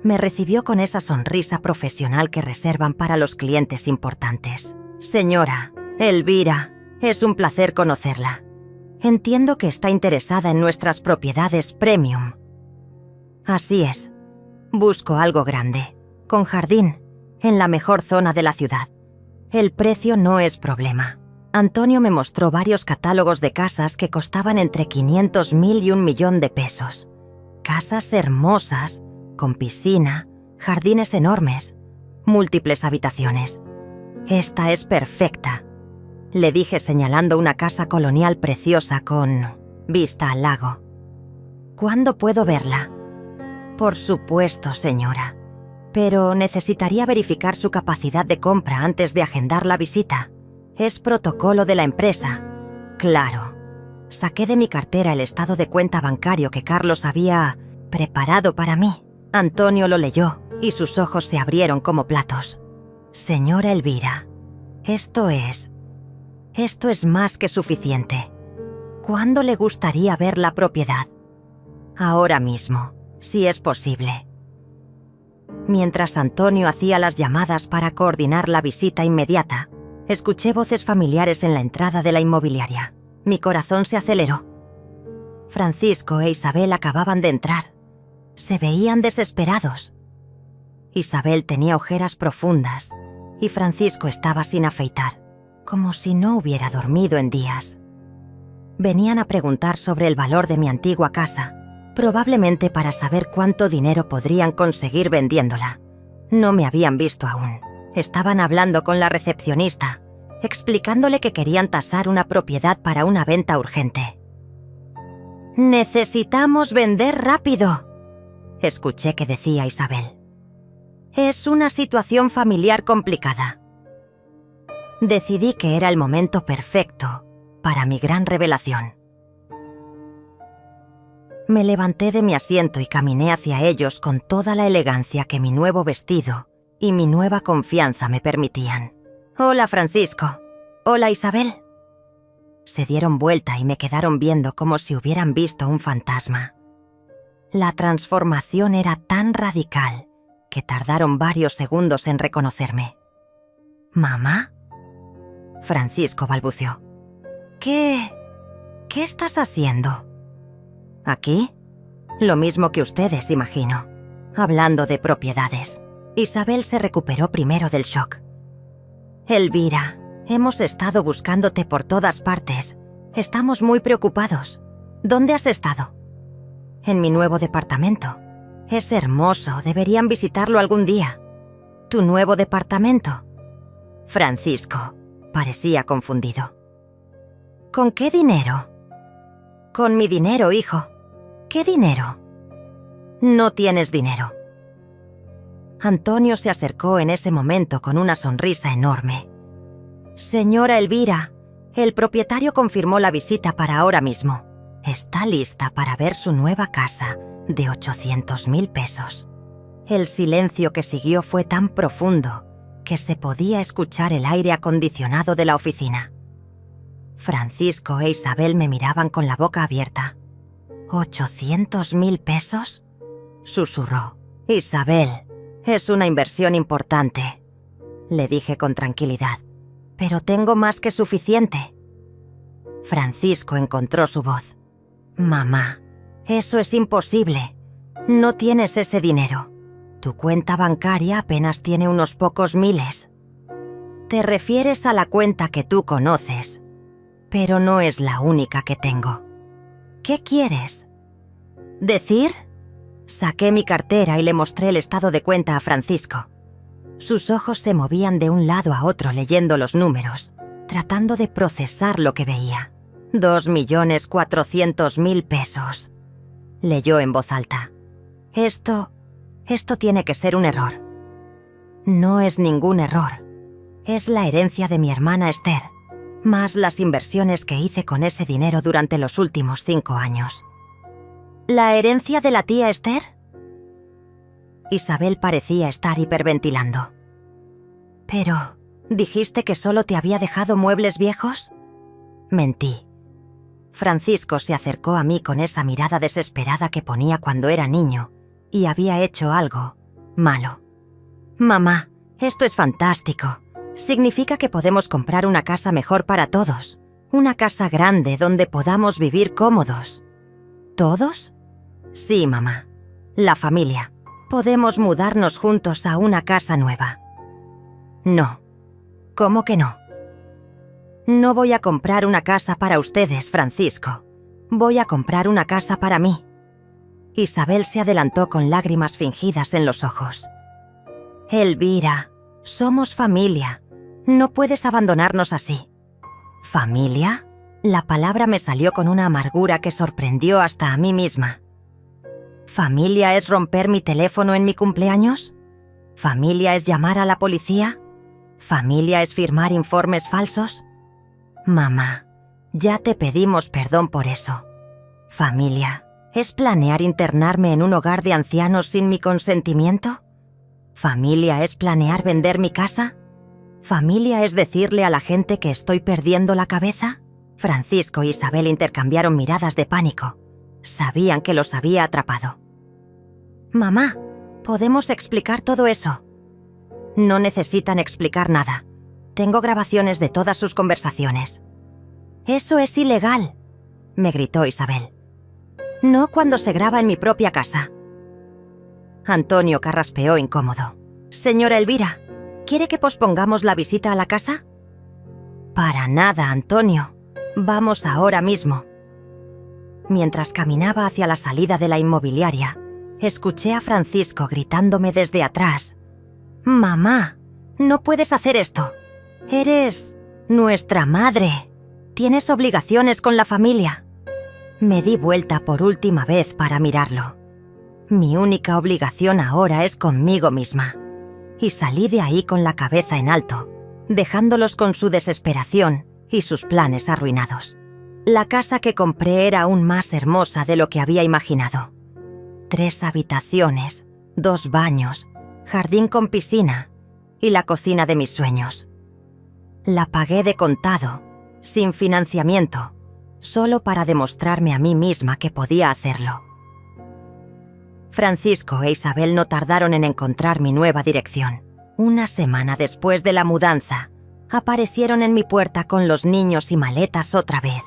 me recibió con esa sonrisa profesional que reservan para los clientes importantes. Señora, Elvira, es un placer conocerla. Entiendo que está interesada en nuestras propiedades premium. Así es. Busco algo grande, con jardín, en la mejor zona de la ciudad. El precio no es problema. Antonio me mostró varios catálogos de casas que costaban entre 500.000 y 1.000.000 de pesos. Casas hermosas, con piscina, jardines enormes, múltiples habitaciones. «Esta es perfecta», le dije señalando una casa colonial preciosa con vista al lago. «¿Cuándo puedo verla?» «Por supuesto, señora, pero necesitaría verificar su capacidad de compra antes de agendar la visita. Es protocolo de la empresa». «Claro». Saqué de mi cartera el estado de cuenta bancario que Carlos había preparado para mí. Antonio lo leyó y sus ojos se abrieron como platos. «Señora Elvira, esto es más que suficiente. ¿Cuándo le gustaría ver la propiedad?» «Ahora mismo, si es posible». Mientras Antonio hacía las llamadas para coordinar la visita inmediata, escuché voces familiares en la entrada de la inmobiliaria. Mi corazón se aceleró. Francisco e Isabel acababan de entrar. Se veían desesperados. Isabel tenía ojeras profundas y Francisco estaba sin afeitar, como si no hubiera dormido en días. Venían a preguntar sobre el valor de mi antigua casa, probablemente para saber cuánto dinero podrían conseguir vendiéndola. No me habían visto aún. Estaban hablando con la recepcionista, explicándole que querían tasar una propiedad para una venta urgente. «Necesitamos vender rápido», escuché que decía Isabel. «Es una situación familiar complicada». Decidí que era el momento perfecto para mi gran revelación. Me levanté de mi asiento y caminé hacia ellos con toda la elegancia que mi nuevo vestido y mi nueva confianza me permitían. «Hola, Francisco. Hola, Isabel». Se dieron vuelta y me quedaron viendo como si hubieran visto un fantasma. La transformación era tan radical que tardaron varios segundos en reconocerme. «¿Mamá?», Francisco balbuceó. ¿Qué estás haciendo?» «Aquí, lo mismo que ustedes, imagino, hablando de propiedades». Isabel se recuperó primero del shock. «Elvira, hemos estado buscándote por todas partes. Estamos muy preocupados. ¿Dónde has estado?» «En mi nuevo departamento. Es hermoso, deberían visitarlo algún día». «¿Tu nuevo departamento?» Francisco parecía confundido. «¿Con qué dinero?» «Con mi dinero, hijo». «¿Qué dinero?» «No tienes dinero». Antonio se acercó en ese momento con una sonrisa enorme. «Señora Elvira, el propietario confirmó la visita para ahora mismo. Está lista para ver su nueva casa de 800.000 pesos». El silencio que siguió fue tan profundo que se podía escuchar el aire acondicionado de la oficina. Francisco e Isabel me miraban con la boca abierta. ¿800.000 pesos? Susurró. «Isabel, es una inversión importante», le dije con tranquilidad. «Pero tengo más que suficiente». Francisco encontró su voz. «Mamá, eso es imposible. No tienes ese dinero. Tu cuenta bancaria apenas tiene unos pocos miles. Te refieres a la cuenta que tú conoces, pero no es la única que tengo. ¿Qué quieres? ¿Decir?» Saqué mi cartera y le mostré el estado de cuenta a Francisco. Sus ojos se movían de un lado a otro leyendo los números, tratando de procesar lo que veía. 2.400.000 pesos. Leyó en voz alta. Esto tiene que ser un error». «No es ningún error. Es la herencia de mi hermana Esther, más las inversiones que hice con ese dinero durante los últimos 5 años». «¿La herencia de la tía Esther?» Isabel parecía estar hiperventilando. «Pero, ¿dijiste que solo te había dejado muebles viejos?» Mentí. Francisco se acercó a mí con esa mirada desesperada que ponía cuando era niño y había hecho algo malo. «Mamá, esto es fantástico. Significa que podemos comprar una casa mejor para todos. Una casa grande donde podamos vivir cómodos». «¿Todos?» «Sí, mamá. La familia. Podemos mudarnos juntos a una casa nueva». «No». «¿Cómo que no?» No voy a comprar una casa para ustedes, Francisco. Voy a comprar una casa para mí. Isabel se adelantó con lágrimas fingidas en los ojos. Elvira, somos familia. No puedes abandonarnos así. ¿Familia? La palabra me salió con una amargura que sorprendió hasta a mí misma. ¿Familia es romper mi teléfono en mi cumpleaños? ¿Familia es llamar a la policía? ¿Familia es firmar informes falsos? Mamá, ya te pedimos perdón por eso. ¿Familia es planear internarme en un hogar de ancianos sin mi consentimiento? ¿Familia es planear vender mi casa? ¿Familia es decirle a la gente que estoy perdiendo la cabeza? Francisco e Isabel intercambiaron miradas de pánico. Sabían que los había atrapado. Mamá, ¿podemos explicar todo eso? No necesitan explicar nada. Tengo grabaciones de todas sus conversaciones. Eso es ilegal, me gritó Isabel. No cuando se graba en mi propia casa. Antonio carraspeó incómodo. Señora Elvira, ¿quiere que pospongamos la visita a la casa? Para nada, Antonio. Vamos ahora mismo. Mientras caminaba hacia la salida de la inmobiliaria, escuché a Francisco gritándome desde atrás. «Mamá, no puedes hacer esto. Eres nuestra madre. Tienes obligaciones con la familia». Me di vuelta por última vez para mirarlo. Mi única obligación ahora es conmigo misma. Y salí de ahí con la cabeza en alto, dejándolos con su desesperación y sus planes arruinados. La casa que compré era aún más hermosa de lo que había imaginado. 3 habitaciones, 2 baños, jardín con piscina y la cocina de mis sueños. La pagué de contado, sin financiamiento, solo para demostrarme a mí misma que podía hacerlo. Francisco e Isabel no tardaron en encontrar mi nueva dirección. Una semana después de la mudanza, aparecieron en mi puerta con los niños y maletas otra vez.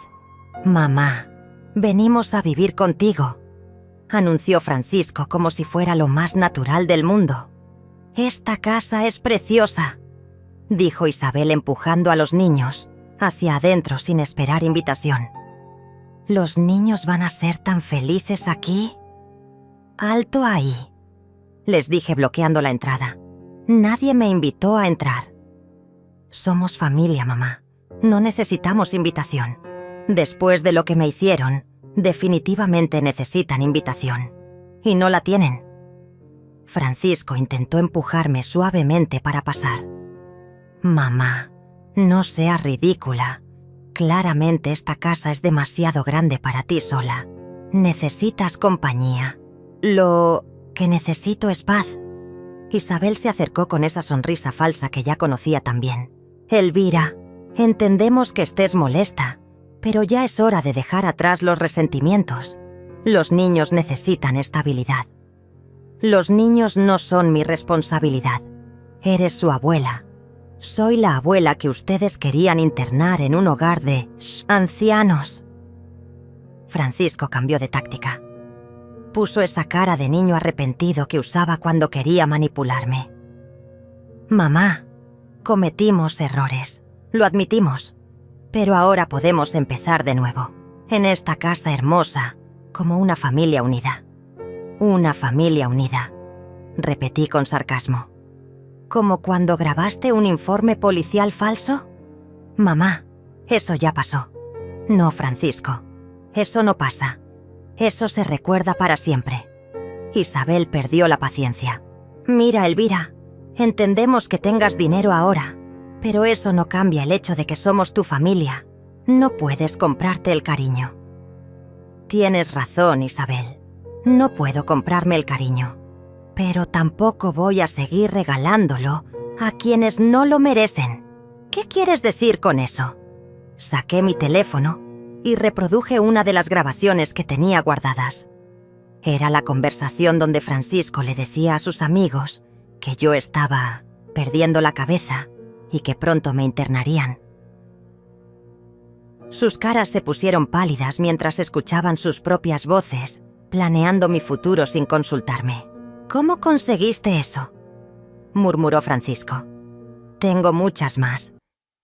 «Mamá, venimos a vivir contigo», anunció Francisco como si fuera lo más natural del mundo. «Esta casa es preciosa», dijo Isabel empujando a los niños hacia adentro sin esperar invitación. «¿Los niños van a ser tan felices aquí?» «Alto ahí», les dije bloqueando la entrada. «Nadie me invitó a entrar». «Somos familia, mamá. No necesitamos invitación. Después de lo que me hicieron, definitivamente necesitan invitación. Y no la tienen». Francisco intentó empujarme suavemente para pasar. «Mamá, no seas ridícula. Claramente esta casa es demasiado grande para ti sola. Necesitas compañía. Lo que necesito es paz». Isabel se acercó con esa sonrisa falsa que ya conocía tan bien. «Elvira, entendemos que estés molesta, pero ya es hora de dejar atrás los resentimientos. Los niños necesitan estabilidad. Los niños no son mi responsabilidad. Eres su abuela. Soy la abuela que ustedes querían internar en un hogar de ancianos». Francisco cambió de táctica. Puso esa cara de niño arrepentido que usaba cuando quería manipularme. «Mamá, cometimos errores, lo admitimos, pero ahora podemos empezar de nuevo, en esta casa hermosa, como una familia unida». «Una familia unida», repetí con sarcasmo. «¿Como cuando grabaste un informe policial falso?» «Mamá, eso ya pasó». «No, Francisco, eso no pasa. Eso se recuerda para siempre». Isabel perdió la paciencia. «Mira, Elvira, entendemos que tengas dinero ahora, pero eso no cambia el hecho de que somos tu familia. No puedes comprarte el cariño». «Tienes razón, Isabel. No puedo comprarme el cariño, pero tampoco voy a seguir regalándolo a quienes no lo merecen». «¿Qué quieres decir con eso?» Saqué mi teléfono y reproduje una de las grabaciones que tenía guardadas. Era la conversación donde Francisco le decía a sus amigos que yo estaba perdiendo la cabeza y que pronto me internarían. Sus caras se pusieron pálidas mientras escuchaban sus propias voces, planeando mi futuro sin consultarme. «¿Cómo conseguiste eso?», murmuró Francisco. «Tengo muchas más.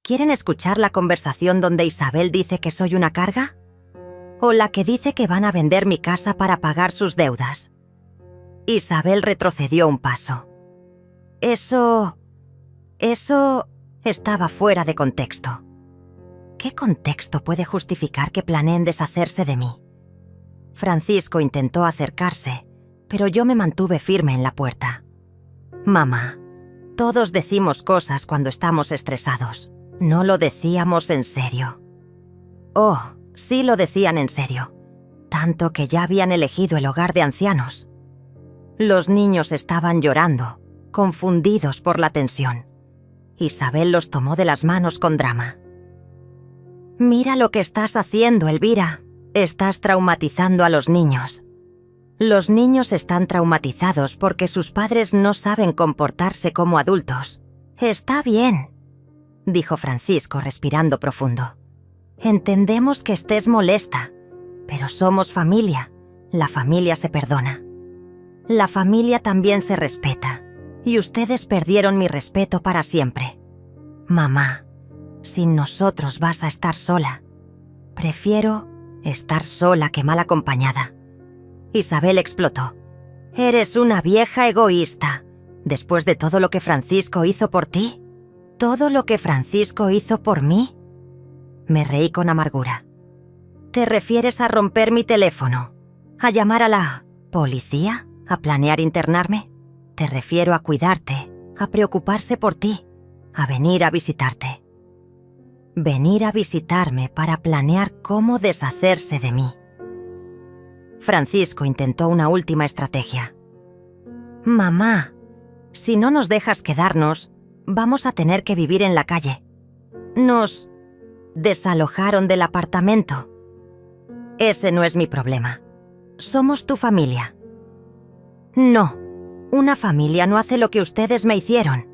¿Quieren escuchar la conversación donde Isabel dice que soy una carga? ¿O la que dice que van a vender mi casa para pagar sus deudas? Isabel retrocedió un paso. Eso estaba fuera de contexto. ¿Qué contexto puede justificar que planeen deshacerse de mí? Francisco intentó acercarse, pero yo me mantuve firme en la puerta. Mamá, todos decimos cosas cuando estamos estresados. No lo decíamos en serio. Oh, sí lo decían en serio. Tanto que ya habían elegido el hogar de ancianos. Los niños estaban llorando, confundidos por la tensión. Isabel los tomó de las manos con drama. Mira lo que estás haciendo, Elvira. Estás traumatizando a los niños. Los niños están traumatizados porque sus padres no saben comportarse como adultos. Está bien, dijo Francisco respirando profundo. Entendemos que estés molesta, pero somos familia. La familia se perdona. La familia también se respeta, y ustedes perdieron mi respeto para siempre. Mamá, sin nosotros vas a estar sola. Prefiero estar sola que mal acompañada. Isabel explotó. Eres una vieja egoísta. Después de todo lo que Francisco hizo por ti, ¿todo lo que Francisco hizo por mí? Me reí con amargura. ¿Te refieres a romper mi teléfono? ¿A llamar a la policía? ¿A planear internarme? Te refiero a cuidarte, a preocuparse por ti, a venir a visitarte. Venir a visitarme para planear cómo deshacerse de mí. Francisco intentó una última estrategia. Mamá, si no nos dejas quedarnos, vamos a tener que vivir en la calle. Nos desalojaron del apartamento. Ese no es mi problema. Somos tu familia. No, una familia no hace lo que ustedes me hicieron.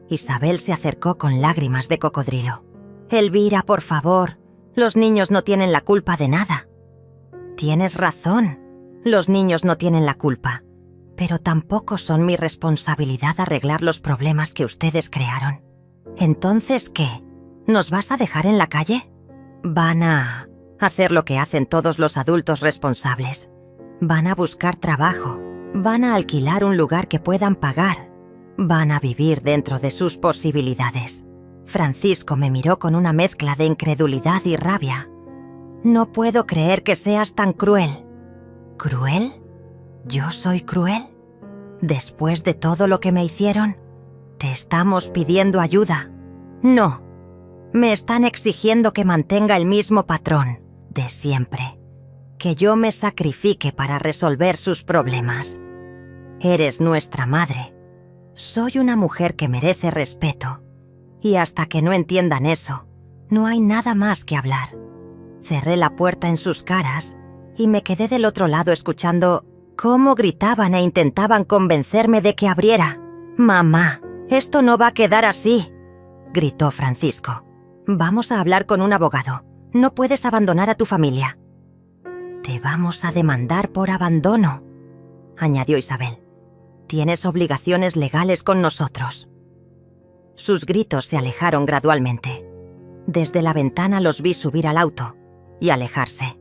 Isabel se acercó con lágrimas de cocodrilo. Elvira, por favor, los niños no tienen la culpa de nada. Tienes razón, los niños no tienen la culpa, pero tampoco son mi responsabilidad arreglar los problemas que ustedes crearon. Entonces, ¿qué? ¿Nos vas a dejar en la calle? Van a hacer lo que hacen todos los adultos responsables. Van a buscar trabajo, van a alquilar un lugar que puedan pagar, van a vivir dentro de sus posibilidades. Francisco me miró con una mezcla de incredulidad y rabia. No puedo creer que seas tan cruel. ¿Cruel? ¿Yo soy cruel? Después de todo lo que me hicieron, te estamos pidiendo ayuda. No, me están exigiendo que mantenga el mismo patrón de siempre. Que yo me sacrifique para resolver sus problemas. Eres nuestra madre. Soy una mujer que merece respeto. Y hasta que no entiendan eso, no hay nada más que hablar. Cerré la puerta en sus caras y me quedé del otro lado escuchando cómo gritaban e intentaban convencerme de que abriera. «Mamá, esto no va a quedar así», gritó Francisco. «Vamos a hablar con un abogado. No puedes abandonar a tu familia». «Te vamos a demandar por abandono», añadió Isabel. «Tienes obligaciones legales con nosotros». Sus gritos se alejaron gradualmente. Desde la ventana los vi subir al auto y alejarse.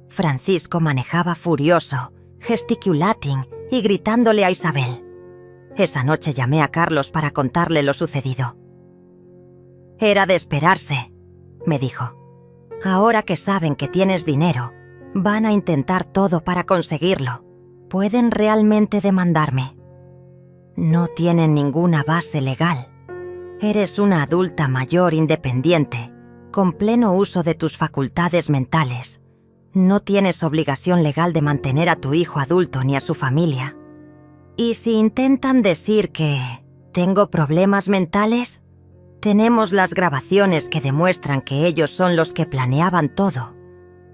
Francisco manejaba furioso, gesticulating y gritándole a Isabel. Esa noche llamé a Carlos para contarle lo sucedido. «Era de esperarse», me dijo. «Ahora que saben que tienes dinero, van a intentar todo para conseguirlo. Pueden realmente demandarme. No tienen ninguna base legal. Eres una adulta mayor independiente, con pleno uso de tus facultades mentales. No tienes obligación legal de mantener a tu hijo adulto ni a su familia. Y si intentan decir que tengo problemas mentales, tenemos las grabaciones que demuestran que ellos son los que planeaban todo.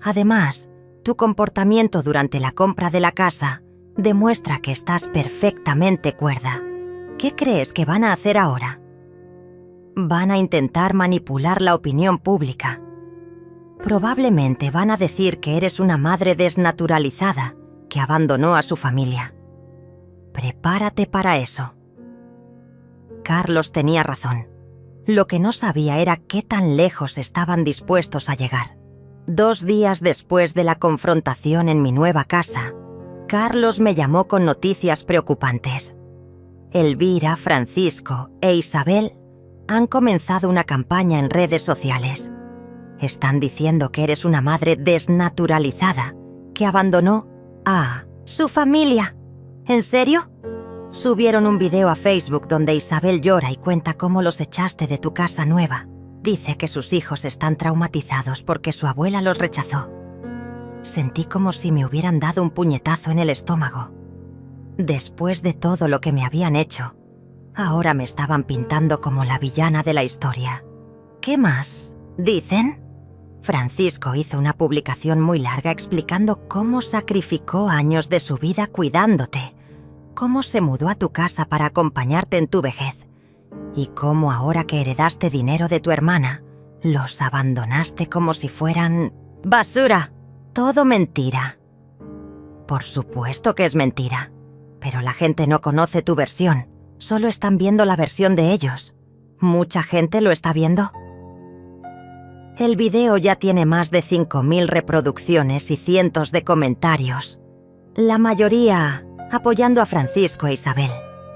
Además, tu comportamiento durante la compra de la casa demuestra que estás perfectamente cuerda. ¿Qué crees que van a hacer ahora? Van a intentar manipular la opinión pública. Probablemente van a decir que eres una madre desnaturalizada que abandonó a su familia. Prepárate para eso». Carlos tenía razón. Lo que no sabía era qué tan lejos estaban dispuestos a llegar. 2 días después de la confrontación en mi nueva casa, Carlos me llamó con noticias preocupantes. Elvira, Francisco e Isabel han comenzado una campaña en redes sociales. Están diciendo que eres una madre desnaturalizada, que abandonó a su familia. ¿En serio? Subieron un video a Facebook donde Isabel llora y cuenta cómo los echaste de tu casa nueva. Dice que sus hijos están traumatizados porque su abuela los rechazó. Sentí como si me hubieran dado un puñetazo en el estómago. Después de todo lo que me habían hecho, ahora me estaban pintando como la villana de la historia. ¿Qué más dicen? Francisco hizo una publicación muy larga explicando cómo sacrificó años de su vida cuidándote, cómo se mudó a tu casa para acompañarte en tu vejez y cómo ahora que heredaste dinero de tu hermana, los abandonaste como si fueran basura. Todo mentira. Por supuesto que es mentira, pero la gente no conoce tu versión, solo están viendo la versión de ellos. ¿Mucha gente lo está viendo? El video ya tiene más de 5.000 reproducciones y cientos de comentarios. La mayoría apoyando a Francisco e Isabel,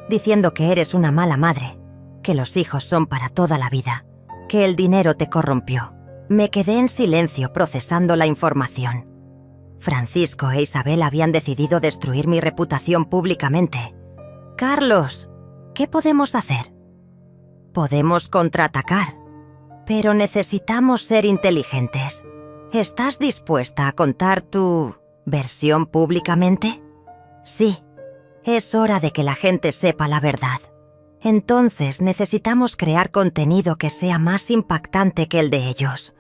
diciendo que eres una mala madre, que los hijos son para toda la vida, que el dinero te corrompió. Me quedé en silencio procesando la información. Francisco e Isabel habían decidido destruir mi reputación públicamente. Carlos, ¿qué podemos hacer? Podemos contraatacar, pero necesitamos ser inteligentes. ¿Estás dispuesta a contar tu versión públicamente? Sí, es hora de que la gente sepa la verdad. Entonces necesitamos crear contenido que sea más impactante que el de ellos.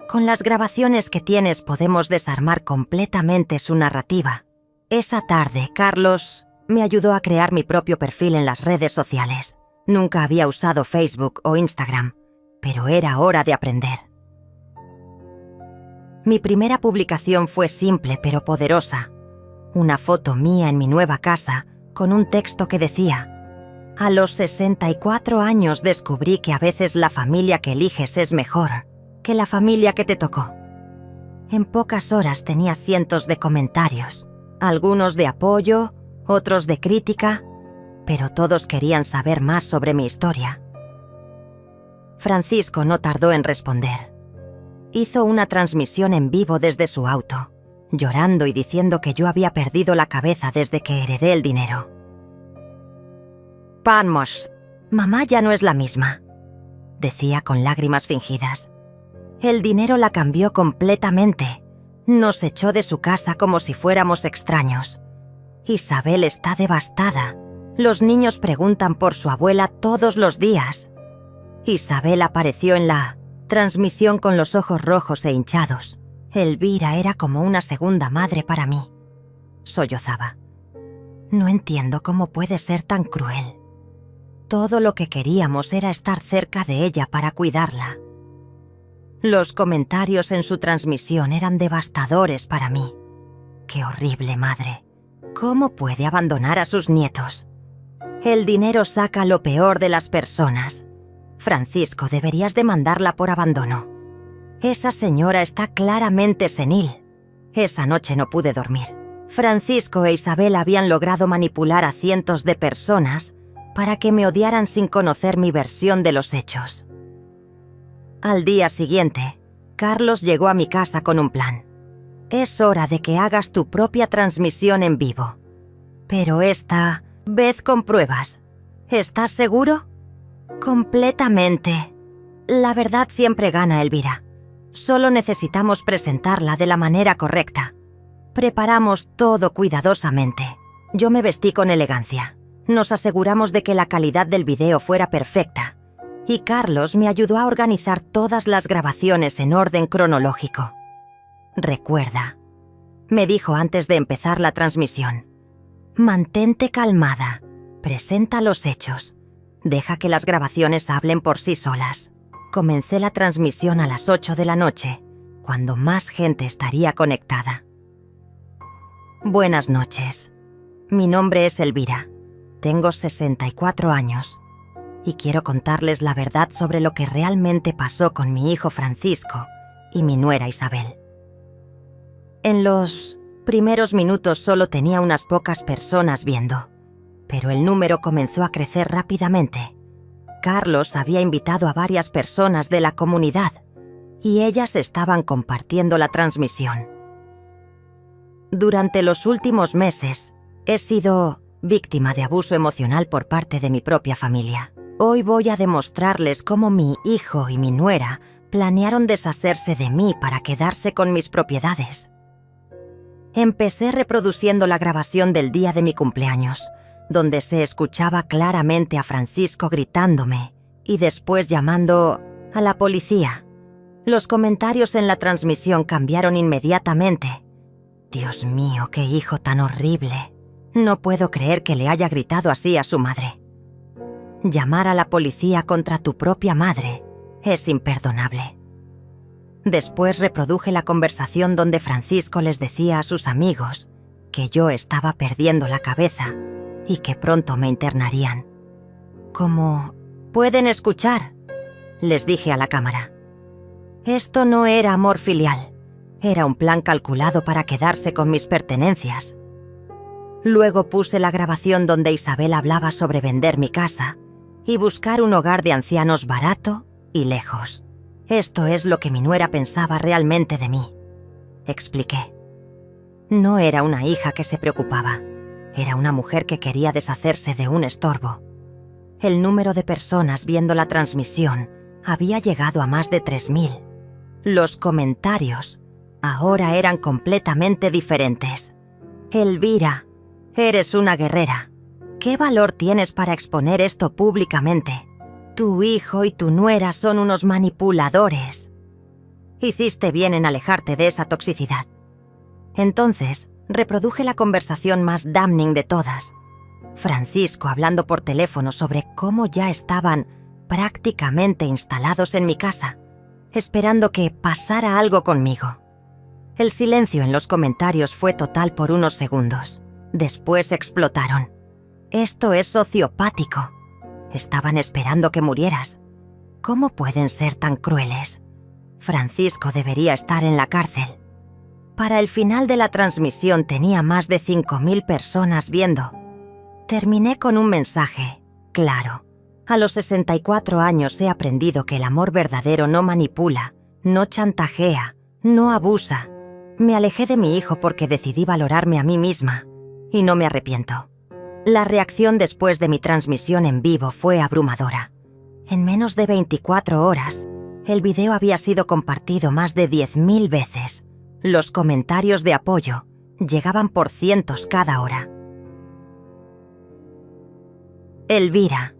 Con las grabaciones que tienes podemos desarmar completamente su narrativa. Esa tarde, Carlos me ayudó a crear mi propio perfil en las redes sociales. Nunca había usado Facebook o Instagram, pero era hora de aprender. Mi primera publicación fue simple pero poderosa. Una foto mía en mi nueva casa con un texto que decía: a los 64 años descubrí que a veces la familia que eliges es mejor que la familia que te tocó. En pocas horas tenía cientos de comentarios, algunos de apoyo, otros de crítica, pero todos querían saber más sobre mi historia. Francisco no tardó en responder. Hizo una transmisión en vivo desde su auto, llorando y diciendo que yo había perdido la cabeza desde que heredé el dinero. Vamos, mamá ya no es la misma, decía con lágrimas fingidas. El dinero la cambió completamente. Nos echó de su casa como si fuéramos extraños. Isabel está devastada. Los niños preguntan por su abuela todos los días. Isabel apareció en la transmisión con los ojos rojos e hinchados. Elvira era como una segunda madre para mí. Sollozaba. No entiendo cómo puede ser tan cruel. Todo lo que queríamos era estar cerca de ella para cuidarla. Los comentarios en su transmisión eran devastadores para mí. ¡Qué horrible madre! ¿Cómo puede abandonar a sus nietos? El dinero saca lo peor de las personas. Francisco, deberías demandarla por abandono. Esa señora está claramente senil. Esa noche no pude dormir. Francisco e Isabel habían logrado manipular a cientos de personas para que me odiaran sin conocer mi versión de los hechos. Al día siguiente, Carlos llegó a mi casa con un plan. Es hora de que hagas tu propia transmisión en vivo. Pero esta vez con pruebas. ¿Estás seguro? Completamente. La verdad siempre gana, Elvira. Solo necesitamos presentarla de la manera correcta. Preparamos todo cuidadosamente. Yo me vestí con elegancia. Nos aseguramos de que la calidad del video fuera perfecta. Y Carlos me ayudó a organizar todas las grabaciones en orden cronológico. Recuerda, me dijo antes de empezar la transmisión, mantente calmada, presenta los hechos, deja que las grabaciones hablen por sí solas. Comencé la transmisión a las 8 de la noche, cuando más gente estaría conectada. Buenas noches. Mi nombre es Elvira. Tengo 64 años. y quiero contarles la verdad sobre lo que realmente pasó con mi hijo Francisco y mi nuera Isabel. En los primeros minutos solo tenía unas pocas personas viendo, pero el número comenzó a crecer rápidamente. Carlos había invitado a varias personas de la comunidad y ellas estaban compartiendo la transmisión. Durante los últimos meses he sido víctima de abuso emocional por parte de mi propia familia. Hoy voy a demostrarles cómo mi hijo y mi nuera planearon deshacerse de mí para quedarse con mis propiedades. Empecé reproduciendo la grabación del día de mi cumpleaños, donde se escuchaba claramente a Francisco gritándome y después llamando a la policía. Los comentarios en la transmisión cambiaron inmediatamente. Dios mío, qué hijo tan horrible. No puedo creer que le haya gritado así a su madre. Llamar a la policía contra tu propia madre es imperdonable. Después reproduje la conversación donde Francisco les decía a sus amigos que yo estaba perdiendo la cabeza y que pronto me internarían. Como pueden escuchar, les dije a la cámara. Esto no era amor filial, era un plan calculado para quedarse con mis pertenencias. Luego puse la grabación donde Isabel hablaba sobre vender mi casa y buscar un hogar de ancianos barato y lejos. Esto es lo que mi nuera pensaba realmente de mí, expliqué. No era una hija que se preocupaba, era una mujer que quería deshacerse de un estorbo. El número de personas viendo la transmisión había llegado a más de 3000. Los comentarios ahora eran completamente diferentes. Elvira, eres una guerrera. ¿Qué valor tienes para exponer esto públicamente? Tu hijo y tu nuera son unos manipuladores. Hiciste bien en alejarte de esa toxicidad. Entonces, reproduje la conversación más damning de todas. Francisco hablando por teléfono sobre cómo ya estaban prácticamente instalados en mi casa, esperando que pasara algo conmigo. El silencio en los comentarios fue total por unos segundos. Después explotaron. Esto es sociopático. Estaban esperando que murieras. ¿Cómo pueden ser tan crueles? Francisco debería estar en la cárcel. Para el final de la transmisión tenía más de 5000 personas viendo. Terminé con un mensaje claro. A los 64 años he aprendido que el amor verdadero no manipula, no chantajea, no abusa. Me alejé de mi hijo porque decidí valorarme a mí misma y no me arrepiento. La reacción después de mi transmisión en vivo fue abrumadora. En menos de 24 horas, el video había sido compartido más de 10.000 veces. Los comentarios de apoyo llegaban por cientos cada hora. Elvira,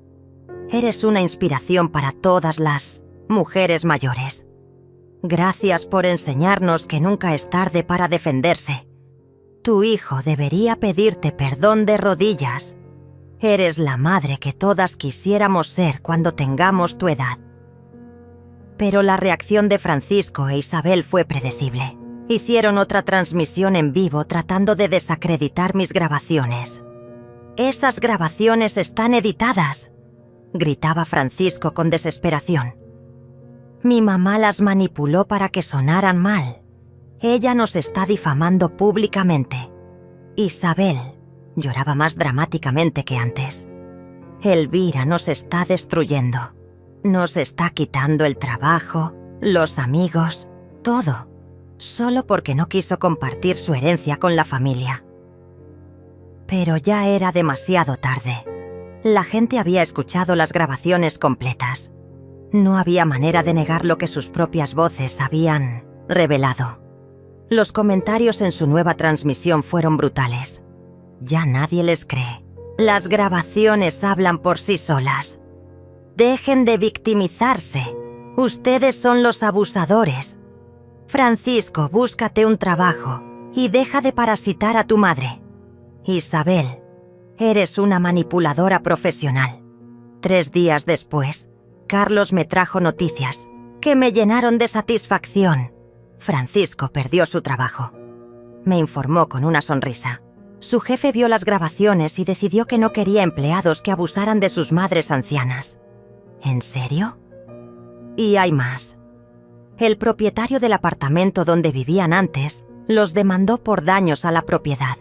eres una inspiración para todas las mujeres mayores. Gracias por enseñarnos que nunca es tarde para defenderse. Tu hijo debería pedirte perdón de rodillas. Eres la madre que todas quisiéramos ser cuando tengamos tu edad. Pero la reacción de Francisco e Isabel fue predecible. Hicieron otra transmisión en vivo tratando de desacreditar mis grabaciones. «Esas grabaciones están editadas», gritaba Francisco con desesperación. «Mi mamá las manipuló para que sonaran mal. Ella nos está difamando públicamente». Isabel lloraba más dramáticamente que antes. «Elvira nos está destruyendo. Nos está quitando el trabajo, los amigos, todo, solo porque no quiso compartir su herencia con la familia». Pero ya era demasiado tarde. La gente había escuchado las grabaciones completas. No había manera de negar lo que sus propias voces habían revelado. Los comentarios en su nueva transmisión fueron brutales. Ya nadie les cree. Las grabaciones hablan por sí solas. Dejen de victimizarse. Ustedes son los abusadores. Francisco, búscate un trabajo y deja de parasitar a tu madre. Isabel, eres una manipuladora profesional. 3 días después, Carlos me trajo noticias que me llenaron de satisfacción. Francisco perdió su trabajo. Me informó con una sonrisa. Su jefe vio las grabaciones y decidió que no quería empleados que abusaran de sus madres ancianas. ¿En serio? Y hay más. El propietario del apartamento donde vivían antes los demandó por daños a la propiedad.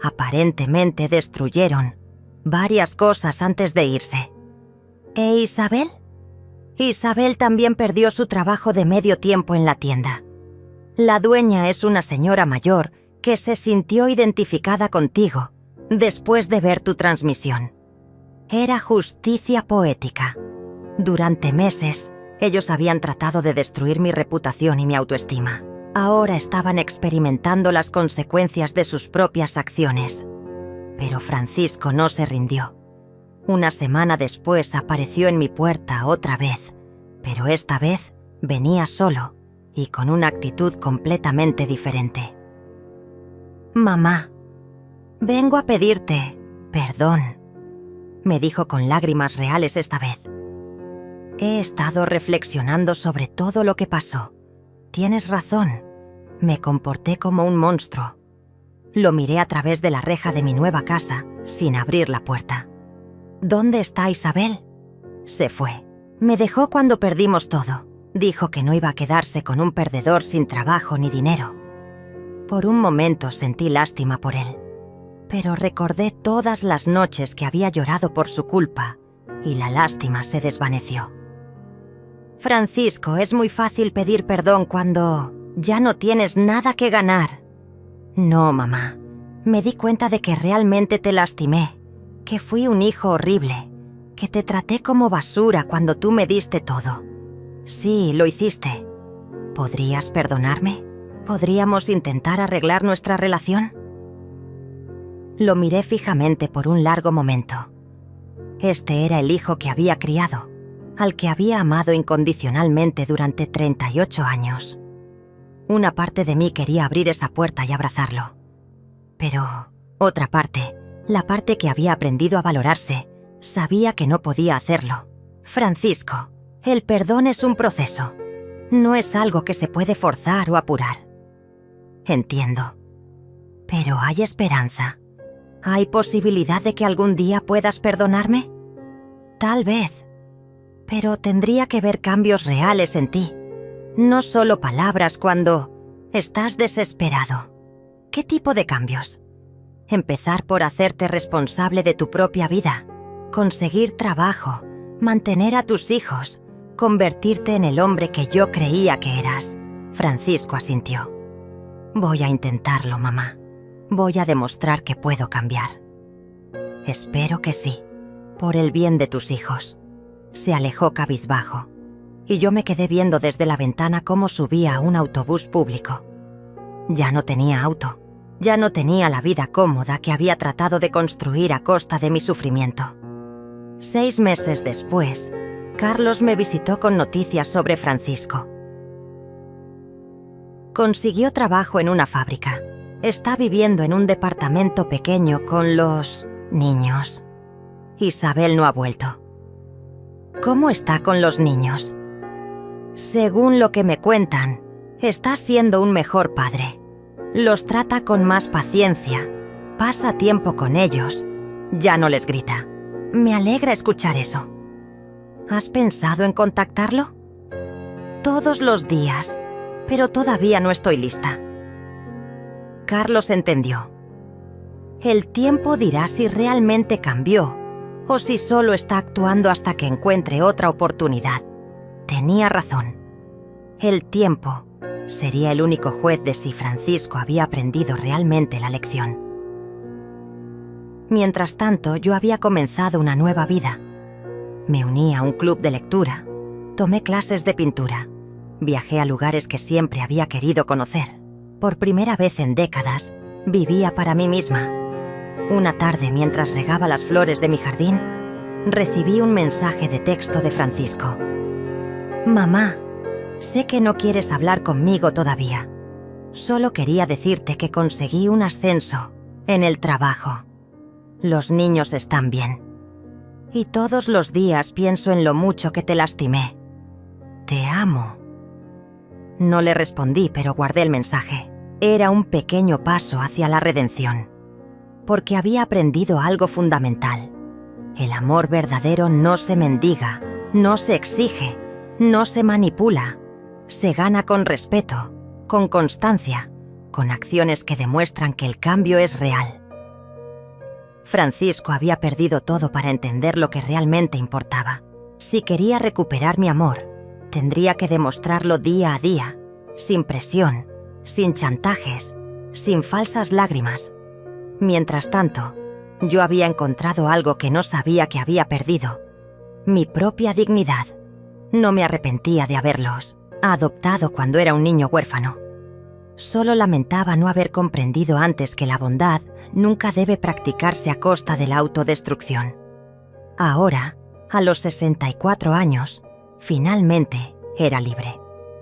Aparentemente destruyeron varias cosas antes de irse. ¿E Isabel? Isabel también perdió su trabajo de medio tiempo en la tienda. La dueña es una señora mayor que se sintió identificada contigo después de ver tu transmisión. Era justicia poética. Durante meses, ellos habían tratado de destruir mi reputación y mi autoestima. Ahora estaban experimentando las consecuencias de sus propias acciones. Pero Francisco no se rindió. Una semana después apareció en mi puerta otra vez, pero esta vez venía solo y con una actitud completamente diferente. «Mamá, vengo a pedirte perdón», me dijo con lágrimas reales esta vez. «He estado reflexionando sobre todo lo que pasó. Tienes razón, me comporté como un monstruo». Lo miré a través de la reja de mi nueva casa sin abrir la puerta. «¿Dónde está Isabel?» Se fue. Me dejó cuando perdimos todo. Dijo que no iba a quedarse con un perdedor sin trabajo ni dinero. Por un momento sentí lástima por él, pero recordé todas las noches que había llorado por su culpa y la lástima se desvaneció. «Francisco, es muy fácil pedir perdón cuando ya no tienes nada que ganar». «No, mamá. Me di cuenta de que realmente te lastimé, que fui un hijo horrible, que te traté como basura cuando tú me diste todo. Sí, lo hiciste. ¿Podrías perdonarme? ¿Podríamos intentar arreglar nuestra relación?» Lo miré fijamente por un largo momento. Este era el hijo que había criado, al que había amado incondicionalmente durante 38 años. Una parte de mí quería abrir esa puerta y abrazarlo. Pero otra parte, la parte que había aprendido a valorarse, sabía que no podía hacerlo. «Francisco, el perdón es un proceso. No es algo que se puede forzar o apurar». «Entiendo. Pero hay esperanza. ¿Hay posibilidad de que algún día puedas perdonarme?» «Tal vez. Pero tendría que ver cambios reales en ti. No solo palabras cuando estás desesperado». «¿Qué tipo de cambios?» «Empezar por hacerte responsable de tu propia vida, conseguir trabajo, mantener a tus hijos, convertirte en el hombre que yo creía que eras». Francisco asintió. «Voy a intentarlo, mamá. Voy a demostrar que puedo cambiar». «Espero que sí, por el bien de tus hijos». Se alejó cabizbajo, y yo me quedé viendo desde la ventana cómo subía a un autobús público. Ya no tenía auto. Ya no tenía la vida cómoda que había tratado de construir a costa de mi sufrimiento. 6 meses después, Carlos me visitó con noticias sobre Francisco. Consiguió trabajo en una fábrica. Está viviendo en un departamento pequeño con los niños. Isabel no ha vuelto. ¿Cómo está con los niños? Según lo que me cuentan, está siendo un mejor padre. Los trata con más paciencia, pasa tiempo con ellos, ya no les grita. Me alegra escuchar eso. ¿Has pensado en contactarlo? Todos los días, pero todavía no estoy lista. Carlos entendió. El tiempo dirá si realmente cambió o si solo está actuando hasta que encuentre otra oportunidad. Tenía razón. El tiempo sería el único juez de si Francisco había aprendido realmente la lección. Mientras tanto, yo había comenzado una nueva vida. Me uní a un club de lectura, tomé clases de pintura, viajé a lugares que siempre había querido conocer. Por primera vez en décadas, vivía para mí misma. Una tarde, mientras regaba las flores de mi jardín, recibí un mensaje de texto de Francisco. «Mamá, sé que no quieres hablar conmigo todavía. Solo quería decirte que conseguí un ascenso en el trabajo. Los niños están bien. Y todos los días pienso en lo mucho que te lastimé. Te amo». No le respondí, pero guardé el mensaje. Era un pequeño paso hacia la redención, porque había aprendido algo fundamental. El amor verdadero no se mendiga No se exige, no se manipula, se gana con respeto, con constancia, con acciones que demuestran que el cambio es real. Francisco había perdido todo para entender lo que realmente importaba. Si quería recuperar mi amor, tendría que demostrarlo día a día, sin presión, sin chantajes, sin falsas lágrimas. Mientras tanto, yo había encontrado algo que no sabía que había perdido: mi propia dignidad. No me arrepentía de haberlos adoptado cuando era un niño huérfano. Solo lamentaba no haber comprendido antes que la bondad nunca debe practicarse a costa de la autodestrucción. Ahora, a los 64 años, finalmente era libre.